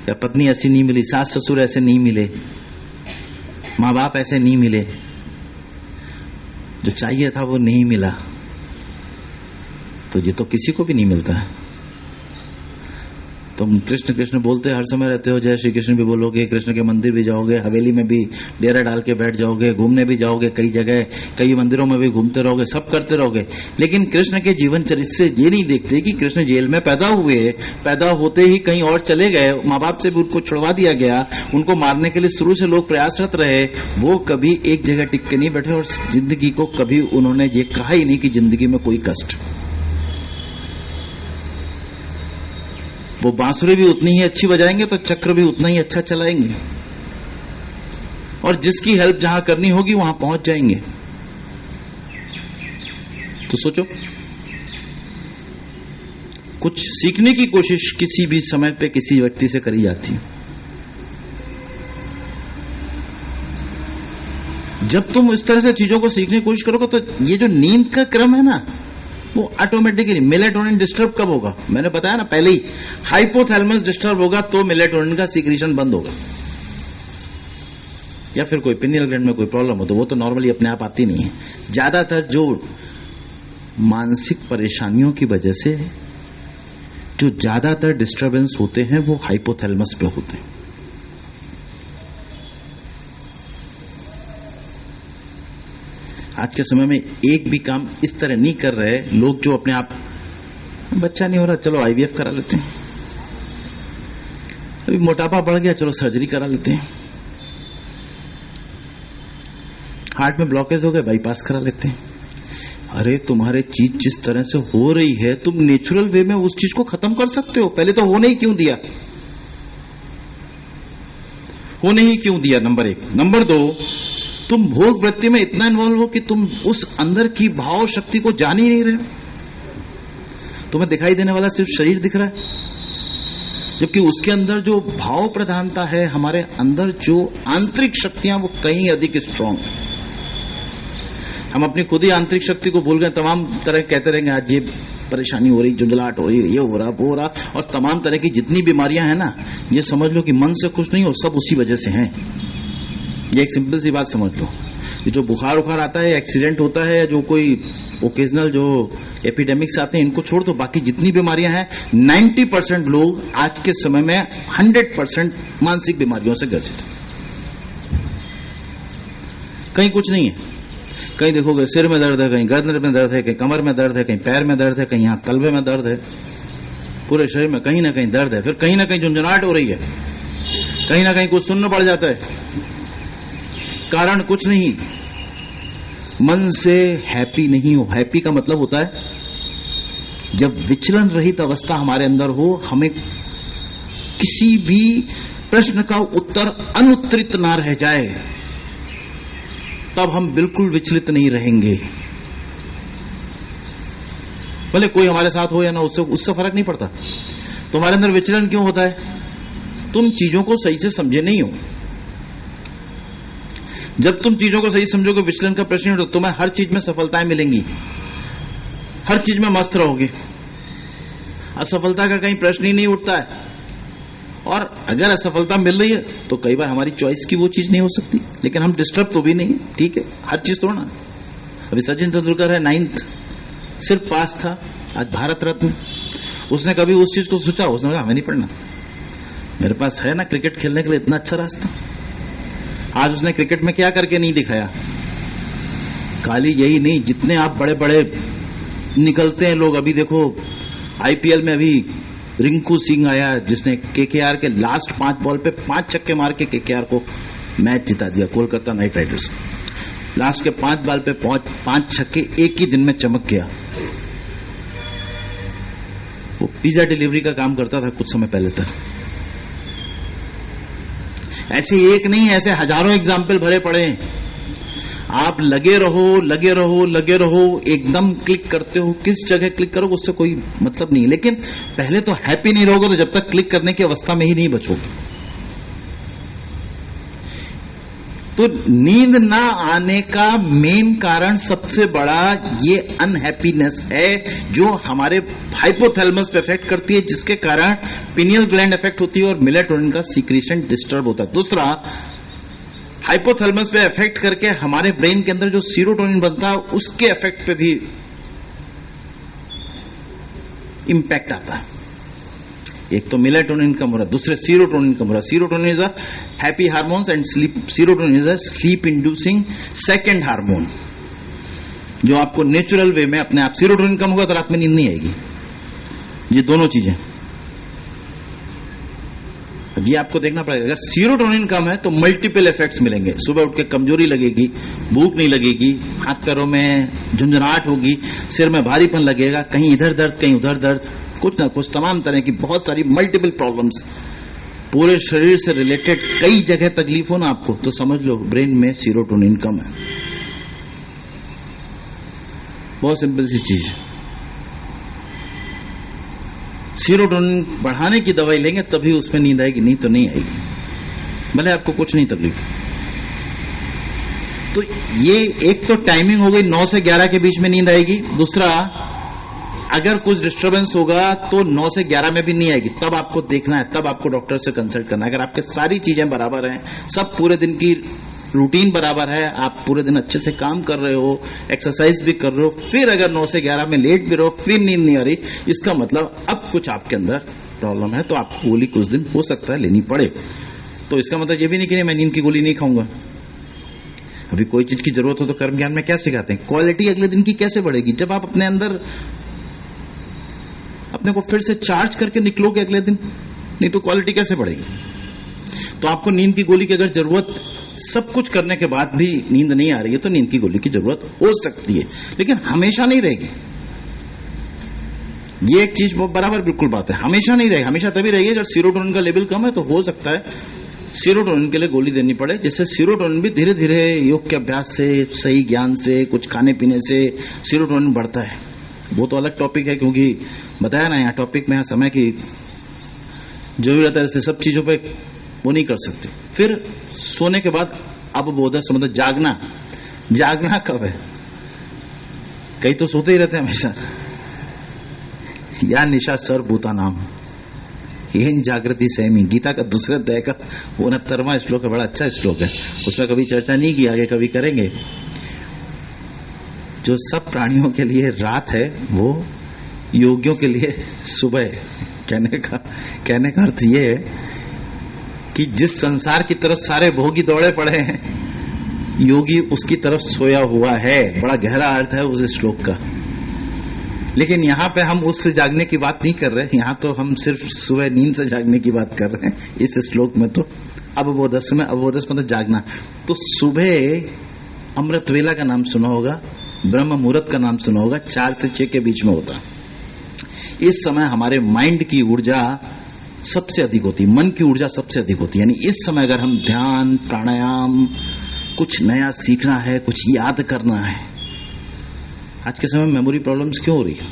या पत्नी ऐसी नहीं मिली, सास ससुर ऐसे नहीं मिले, माँ बाप ऐसे नहीं मिले, जो चाहिए था वो नहीं मिला। तो ये तो किसी को भी नहीं मिलता है। तुम कृष्ण कृष्ण बोलते हर समय रहते हो, जय श्री कृष्ण भी बोलोगे, कृष्ण के मंदिर भी जाओगे, हवेली में भी डेरा डाल के बैठ जाओगे, घूमने भी जाओगे, कई जगह कई मंदिरों में भी घूमते रहोगे, सब करते रहोगे, लेकिन कृष्ण के जीवन चरित्र से ये नहीं देखते कि कृष्ण जेल में पैदा हुए, पैदा होते ही कहीं और चले गए, माँ बाप से भी उनको छुड़वा दिया गया, उनको मारने के लिए शुरू से लोग प्रयासरत रहे, वो कभी एक जगह टिक के नहीं बैठे, और जिंदगी को कभी उन्होंने ये कहा ही नहीं कि जिंदगी में कोई कष्ट। वो बांसुरी भी उतनी ही अच्छी बजाएंगे तो चक्र भी उतना ही अच्छा चलाएंगे, और जिसकी हेल्प जहां करनी होगी वहां पहुंच जाएंगे। तो सोचो, कुछ सीखने की कोशिश किसी भी समय पे किसी व्यक्ति से करी जाती है। जब तुम इस तरह से चीजों को सीखने की कोशिश करोगे तो ये जो नींद का क्रम है ना, वो ऑटोमेटिकली, मेलेटोनिन डिस्टर्ब कब होगा? मैंने बताया ना पहले ही, हाइपोथैलेमस डिस्टर्ब होगा तो मेलेटोनिन का सीक्रेशन बंद होगा, या फिर कोई पिनियल ग्लैंड में कोई प्रॉब्लम हो तो वो तो नॉर्मली अपने आप आती नहीं है। ज्यादातर जो मानसिक परेशानियों की वजह से जो ज्यादातर डिस्टर्बेंस होते हैं वो हाइपोथैलेमस पे होते हैं। आज के समय में एक भी काम इस तरह नहीं कर रहे लोग, जो अपने आप बच्चा नहीं हो रहा चलो आईवीएफ करा लेते हैं, अभी मोटापा बढ़ गया चलो सर्जरी करा लेते हैं, हार्ट में ब्लॉकेज हो गए बाईपास करा लेते हैं। अरे तुम्हारे चीज जिस तरह से हो रही है, तुम नेचुरल वे में उस चीज को खत्म कर सकते हो, पहले तो होने ही क्यों दिया? होने ही क्यों दिया? नंबर एक। नंबर दो, तुम भोग वृत्ति में इतना इन्वॉल्व हो कि तुम उस अंदर की भाव शक्ति को जान ही नहीं रहे। तुम्हें दिखाई देने वाला सिर्फ शरीर दिख रहा है, जबकि उसके अंदर जो भाव प्रधानता है, हमारे अंदर जो आंतरिक शक्तियां वो कहीं अधिक स्ट्रांग है। हम अपनी खुद ही आंतरिक शक्ति को भूल गए, तमाम तरह कहते रहेंगे आज ये परेशानी हो रही, झुंझलाहट हो रही, ये हो रहा वो हो रहा, और तमाम तरह की जितनी बीमारियां हैं ना, ये समझ लो कि मन से खुश नहीं हो, सब उसी वजह से हैं। ये एक सिंपल सी बात समझ लो। ये जो बुखार उखार आता है, एक्सीडेंट होता है, जो कोई ओकेजनल जो एपिडेमिक्स आते हैं, इनको छोड़ दो, बाकी जितनी बीमारियां हैं 90% लोग आज के समय में 100% मानसिक बीमारियों से ग्रसित हैं। कहीं कुछ नहीं है, कहीं देखोगे सिर में दर्द है, कहीं गर्दन में दर्द है, कहीं कमर में दर्द है, कहीं पैर में दर्द है, कहीं यहां तलवे में दर्द है, पूरे शरीर में कहीं ना कहीं दर्द है। फिर कहीं ना कहीं झुंझुनाहट हो रही है, कहीं ना कहीं कुछ सुनना पड़ जाता है, कारण कुछ नहीं, मन से हैप्पी नहीं हो। हैप्पी का मतलब होता है जब विचलन रहित अवस्था हमारे अंदर हो, हमें किसी भी प्रश्न का उत्तर अनुत्तरित ना रह जाए, तब हम बिल्कुल विचलित नहीं रहेंगे। भले कोई हमारे साथ हो या ना, उससे फर्क नहीं पड़ता। तुम्हारे अंदर विचलन क्यों होता है? तुम चीजों को सही से समझे नहीं हो। जब तुम चीजों को सही समझोगे, विचलन का प्रश्न नहीं, तो तुम्हें हर चीज में सफलताएं मिलेंगी, हर चीज में मस्त रहोगे, असफलता का कहीं प्रश्न ही नहीं उठता है। और अगर असफलता मिल रही है तो कई बार हमारी चॉइस की वो चीज नहीं हो सकती, लेकिन हम डिस्टर्ब तो भी नहीं, ठीक है, हर चीज तो ना। अभी सचिन तेंदुलकर है 9th, सिर्फ पास था, आज भारत रत्न। उसने कभी उस चीज को सोचा? उसने कहा हमें नहीं पढ़ना, मेरे पास है ना क्रिकेट खेलने के लिए इतना अच्छा रास्ता। आज उसने क्रिकेट में क्या करके नहीं दिखाया? खाली यही नहीं, जितने आप बड़े बड़े निकलते हैं लोग, अभी देखो आईपीएल में अभी रिंकू सिंह आया, जिसने केकेआर के लास्ट 5 बॉल पे 5 छक्के मार के केकेआर को मैच जिता दिया, कोलकाता नाइट राइडर्स। लास्ट के 5 बॉल पे 5 छक्के एक ही दिन में चमक गया। वो पिज्जा डिलीवरी का काम करता था कुछ समय पहले तक। ऐसे एक नहीं, ऐसे हजारों एग्जाम्पल भरे पड़े हैं। आप लगे रहो, एकदम क्लिक करते हो, किस जगह क्लिक करोगे उससे कोई मतलब नहीं है। लेकिन पहले तो हैप्पी नहीं रहोगे तो जब तक क्लिक करने की अवस्था में ही नहीं बचोगे। तो नींद ना आने का मेन कारण सबसे बड़ा ये अनहैप्पीनेस है, जो हमारे हाइपोथैलेमस पे इफेक्ट करती है, जिसके कारण पिनियल ग्लैंड इफेक्ट होती है और मेलेटोनिन का सीक्रेशन डिस्टर्ब होता है। दूसरा, हाइपोथैलेमस पे इफेक्ट करके हमारे ब्रेन के अंदर जो सीरोटोनिन बनता है उसके इफेक्ट पे भी इंपैक्ट आता है। एक तो मेलेटोनिन कम हो रहा है, दूसरे सीरोटोनिन कम हो रहा है। Serotonin is a happy hormones and serotonin is a slip inducing second hormone, जो आपको नेचुरल वे में अपने आप, सीरोटोनिन कम होगा तो रात में नींद नहीं आएगी। ये दोनों चीजें, अब ये आपको देखना पड़ेगा। अगर सीरोटोनिन कम है तो मल्टीपल इफेक्ट्स मिलेंगे। सुबह उठ के कमजोरी लगेगी, भूख नहीं लगेगी, हाथ पैरों में झुंझुनाहट होगी, सिर में भारीपन लगेगा, कहीं इधर दर्द कहीं उधर दर्द, कुछ ना कुछ तमाम तरह की बहुत सारी मल्टीपल प्रॉब्लम्स, पूरे शरीर से रिलेटेड कई जगह तकलीफ हो ना आपको, तो समझ लो ब्रेन में सीरोटोनिन कम है। बहुत सिंपल सी चीज है। सीरोटोनिन बढ़ाने की दवाई लेंगे तभी उसमें नींद आएगी, नहीं तो नहीं आएगी, भले आपको कुछ नहीं तकलीफ। तो ये एक तो टाइमिंग हो गई, 9 से 11 के बीच में नींद आएगी। दूसरा, अगर कुछ डिस्टर्बेंस होगा तो 9 से 11 में भी नहीं आएगी, तब आपको देखना है, तब आपको डॉक्टर से कंसल्ट करना है। अगर आपके सारी चीजें बराबर हैं, सब पूरे दिन की रूटीन बराबर है, आप पूरे दिन अच्छे से काम कर रहे हो, एक्सरसाइज भी कर रहे हो, फिर अगर 9 से 11 में लेट भी रहो, फिर नींद नहीं आ रही, इसका मतलब अब कुछ आपके अंदर प्रॉब्लम है, तो आपको गोली कुछ दिन हो सकता है लेनी पड़े। तो इसका मतलब ये भी नहीं कि मैं नींद की गोली नहीं खाऊंगा। अभी कोई चीज की जरूरत हो तो कर्म ज्ञान में क्या सिखाते हैं, क्वालिटी अगले दिन की कैसे बढ़ेगी, जब आप अपने अंदर अपने को फिर से चार्ज करके निकलोगे अगले दिन, नहीं तो क्वालिटी कैसे बढ़ेगी। तो आपको नींद की गोली की अगर जरूरत, सब कुछ करने के बाद भी नींद नहीं आ रही है, तो नींद की गोली की जरूरत हो सकती है, लेकिन हमेशा नहीं रहेगी। ये एक चीज बराबर बिल्कुल बात है, हमेशा नहीं रहेगी। हमेशा तभी रहेगी अगर सीरोटोनिन का लेवल कम है, तो हो सकता है सीरोटोनिन के लिए गोली देनी पड़े, जिससे सीरोटोनिन भी धीरे धीरे योग के अभ्यास से, सही ज्ञान से, कुछ खाने पीने से सीरोटोनिन बढ़ता है। वो तो अलग टॉपिक है, क्योंकि बताया ना यहाँ टॉपिक में, यहाँ समय की जरूरत है, इसलिए सब चीजों पे वो नहीं कर सकते। फिर सोने के बाद अब बोधस, मतलब जागना कब है? कई तो सोते ही रहते हैं हमेशा। या निशा सर भूता नाम येन जागृति सहमी, गीता का दूसरे अध्याय का 69वां श्लोक है, बड़ा अच्छा श्लोक है, उसमें कभी चर्चा नहीं की, आगे कभी करेंगे। जो सब प्राणियों के लिए रात है, वो योगियों के लिए सुबह है। कहने का अर्थ ये है कि जिस संसार की तरफ सारे भोगी दौड़े पड़े हैं, योगी उसकी तरफ सोया हुआ है। बड़ा गहरा अर्थ है उस श्लोक का। लेकिन यहाँ पे हम उससे जागने की बात नहीं कर रहे, यहाँ तो हम सिर्फ सुबह नींद से जागने की बात कर रहे हैं। इस श्लोक में तो अवबोधस में, अवबोधस मतलब जागना। तो सुबह अमृत वेला का नाम सुना होगा, ब्रह्म मुहूर्त का नाम सुना होगा, 4 से 6 के बीच में होता है। इस समय हमारे माइंड की ऊर्जा सबसे अधिक होती है, मन की ऊर्जा सबसे अधिक होती है। यानी इस समय अगर हम ध्यान, प्राणायाम, कुछ नया सीखना है, कुछ याद करना है। आज के समय में मेमोरी प्रॉब्लम्स क्यों हो रही है?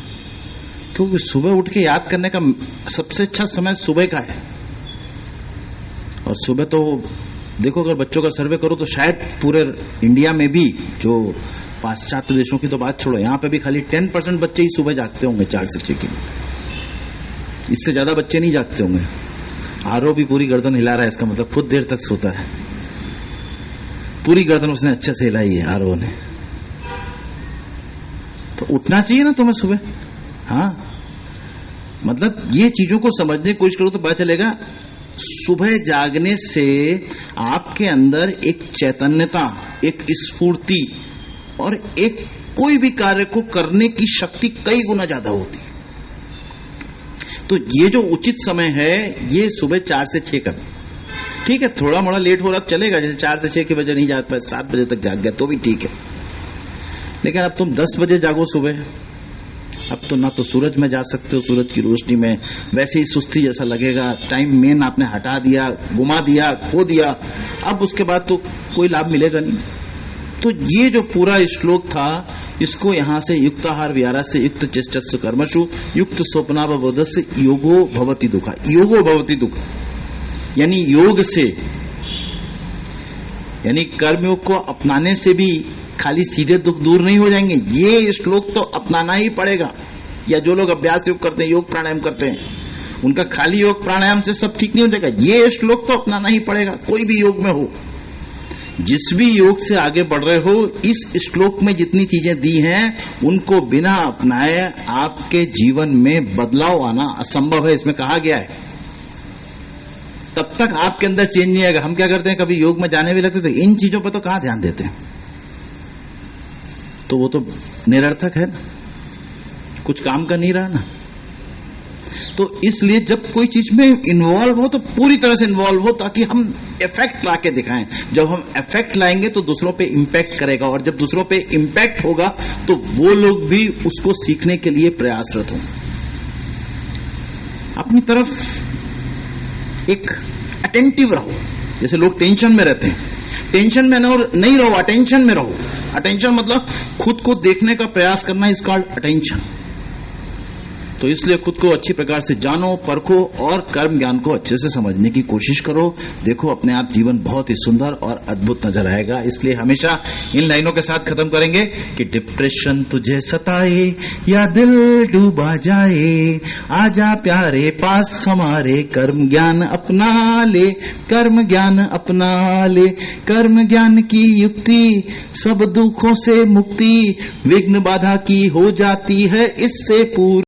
क्योंकि सुबह उठ के याद करने का सबसे अच्छा समय सुबह का है। और सुबह तो देखो, अगर बच्चों का सर्वे करो तो शायद पूरे इंडिया में भी, जो पाश्चात्य देशों की तो बात छोड़ो, यहाँ पे भी खाली 10% बच्चे ही सुबह जागते होंगे 4 से 6 के लिए। इससे ज्यादा बच्चे नहीं जागते होंगे। आरओ भी पूरी गर्दन हिला रहा है, इसका मतलब खुद देर तक सोता है। पूरी गर्दन उसने अच्छे से हिलाई है आरओ ने। तो उठना चाहिए ना तुम्हें सुबह। हाँ, मतलब ये चीजों को समझने की कोशिश करो तो पता चलेगा, सुबह जागने से आपके अंदर एक चैतन्यता, एक स्फूर्ति और एक कोई भी कार्य को करने की शक्ति कई गुना ज्यादा होती है। तो ये जो उचित समय है, ये सुबह 4 से 6 का। ठीक है, थोड़ा मोड़ा लेट हो रहा तो चलेगा, जैसे 4 से 6 के बजे नहीं जाग पाए, 7 बजे तक जाग गया तो भी ठीक है। लेकिन अब तुम 10 बजे जागो सुबह, अब तो ना तो सूरज में जा सकते हो, सूरज की रोशनी में वैसे ही सुस्ती जैसा लगेगा। टाइम मेन आपने हटा दिया, गुमा दिया, खो दिया। अब उसके बाद तो कोई लाभ मिलेगा नहीं। तो ये जो पूरा श्लोक था, इसको यहां से युक्ताहार विहार से युक्त चेष्टस्य कर्मसु युक्त स्वप्नावबोधस्य योगो भवति दुःख, योगो भवति दुःख, यानी योग से, यानी कर्मयोग को अपनाने से भी खाली सीधे दुख दूर नहीं हो जाएंगे। ये श्लोक तो अपनाना ही पड़ेगा। या जो लोग अभ्यास योग करते हैं, योग प्राणायाम करते हैं, उनका खाली योग प्राणायाम से सब ठीक नहीं हो जाएगा। ये श्लोक तो अपनाना ही पड़ेगा, कोई भी योग में हो, जिस भी योग से आगे बढ़ रहे हो, इस श्लोक में जितनी चीजें दी हैं उनको बिना अपनाए आपके जीवन में बदलाव आना असंभव है। इसमें कहा गया है तब तक आपके अंदर चेंज नहीं आएगा। हम क्या करते हैं, कभी योग में जाने भी लगते थे, इन चीजों पर तो कहां ध्यान देते हैं, तो वो तो निरर्थक है ना, कुछ काम का नहीं रहा ना। तो इसलिए जब कोई चीज में इन्वॉल्व हो तो पूरी तरह से इन्वॉल्व हो, ताकि हम इफेक्ट ला के दिखाएं। जब हम इफेक्ट लाएंगे तो दूसरों पे इम्पैक्ट करेगा, और जब दूसरों पे इम्पैक्ट होगा तो वो लोग भी उसको सीखने के लिए प्रयासरत हों। अपनी तरफ एक अटेंटिव रहो। जैसे लोग टेंशन में रहते हैं, टेंशन में नहीं रहो, अटेंशन में रहो। अटेंशन मतलब खुद को देखने का प्रयास करना, इज कॉल्ड अटेंशन। तो इसलिए खुद को अच्छी प्रकार से जानो, परखो और कर्म ज्ञान को अच्छे से समझने की कोशिश करो। देखो अपने आप जीवन बहुत ही सुंदर और अद्भुत नजर आएगा। इसलिए हमेशा इन लाइनों के साथ खत्म करेंगे कि डिप्रेशन तुझे सताए या दिल डूबा जाए, आजा प्यारे पास हमारे, कर्म ज्ञान अपना ले, कर्म ज्ञान अपना ले, कर्म ज्ञान की युक्ति सब दुखों से मुक्ति, विघ्न बाधा की हो जाती है इससे पूरी।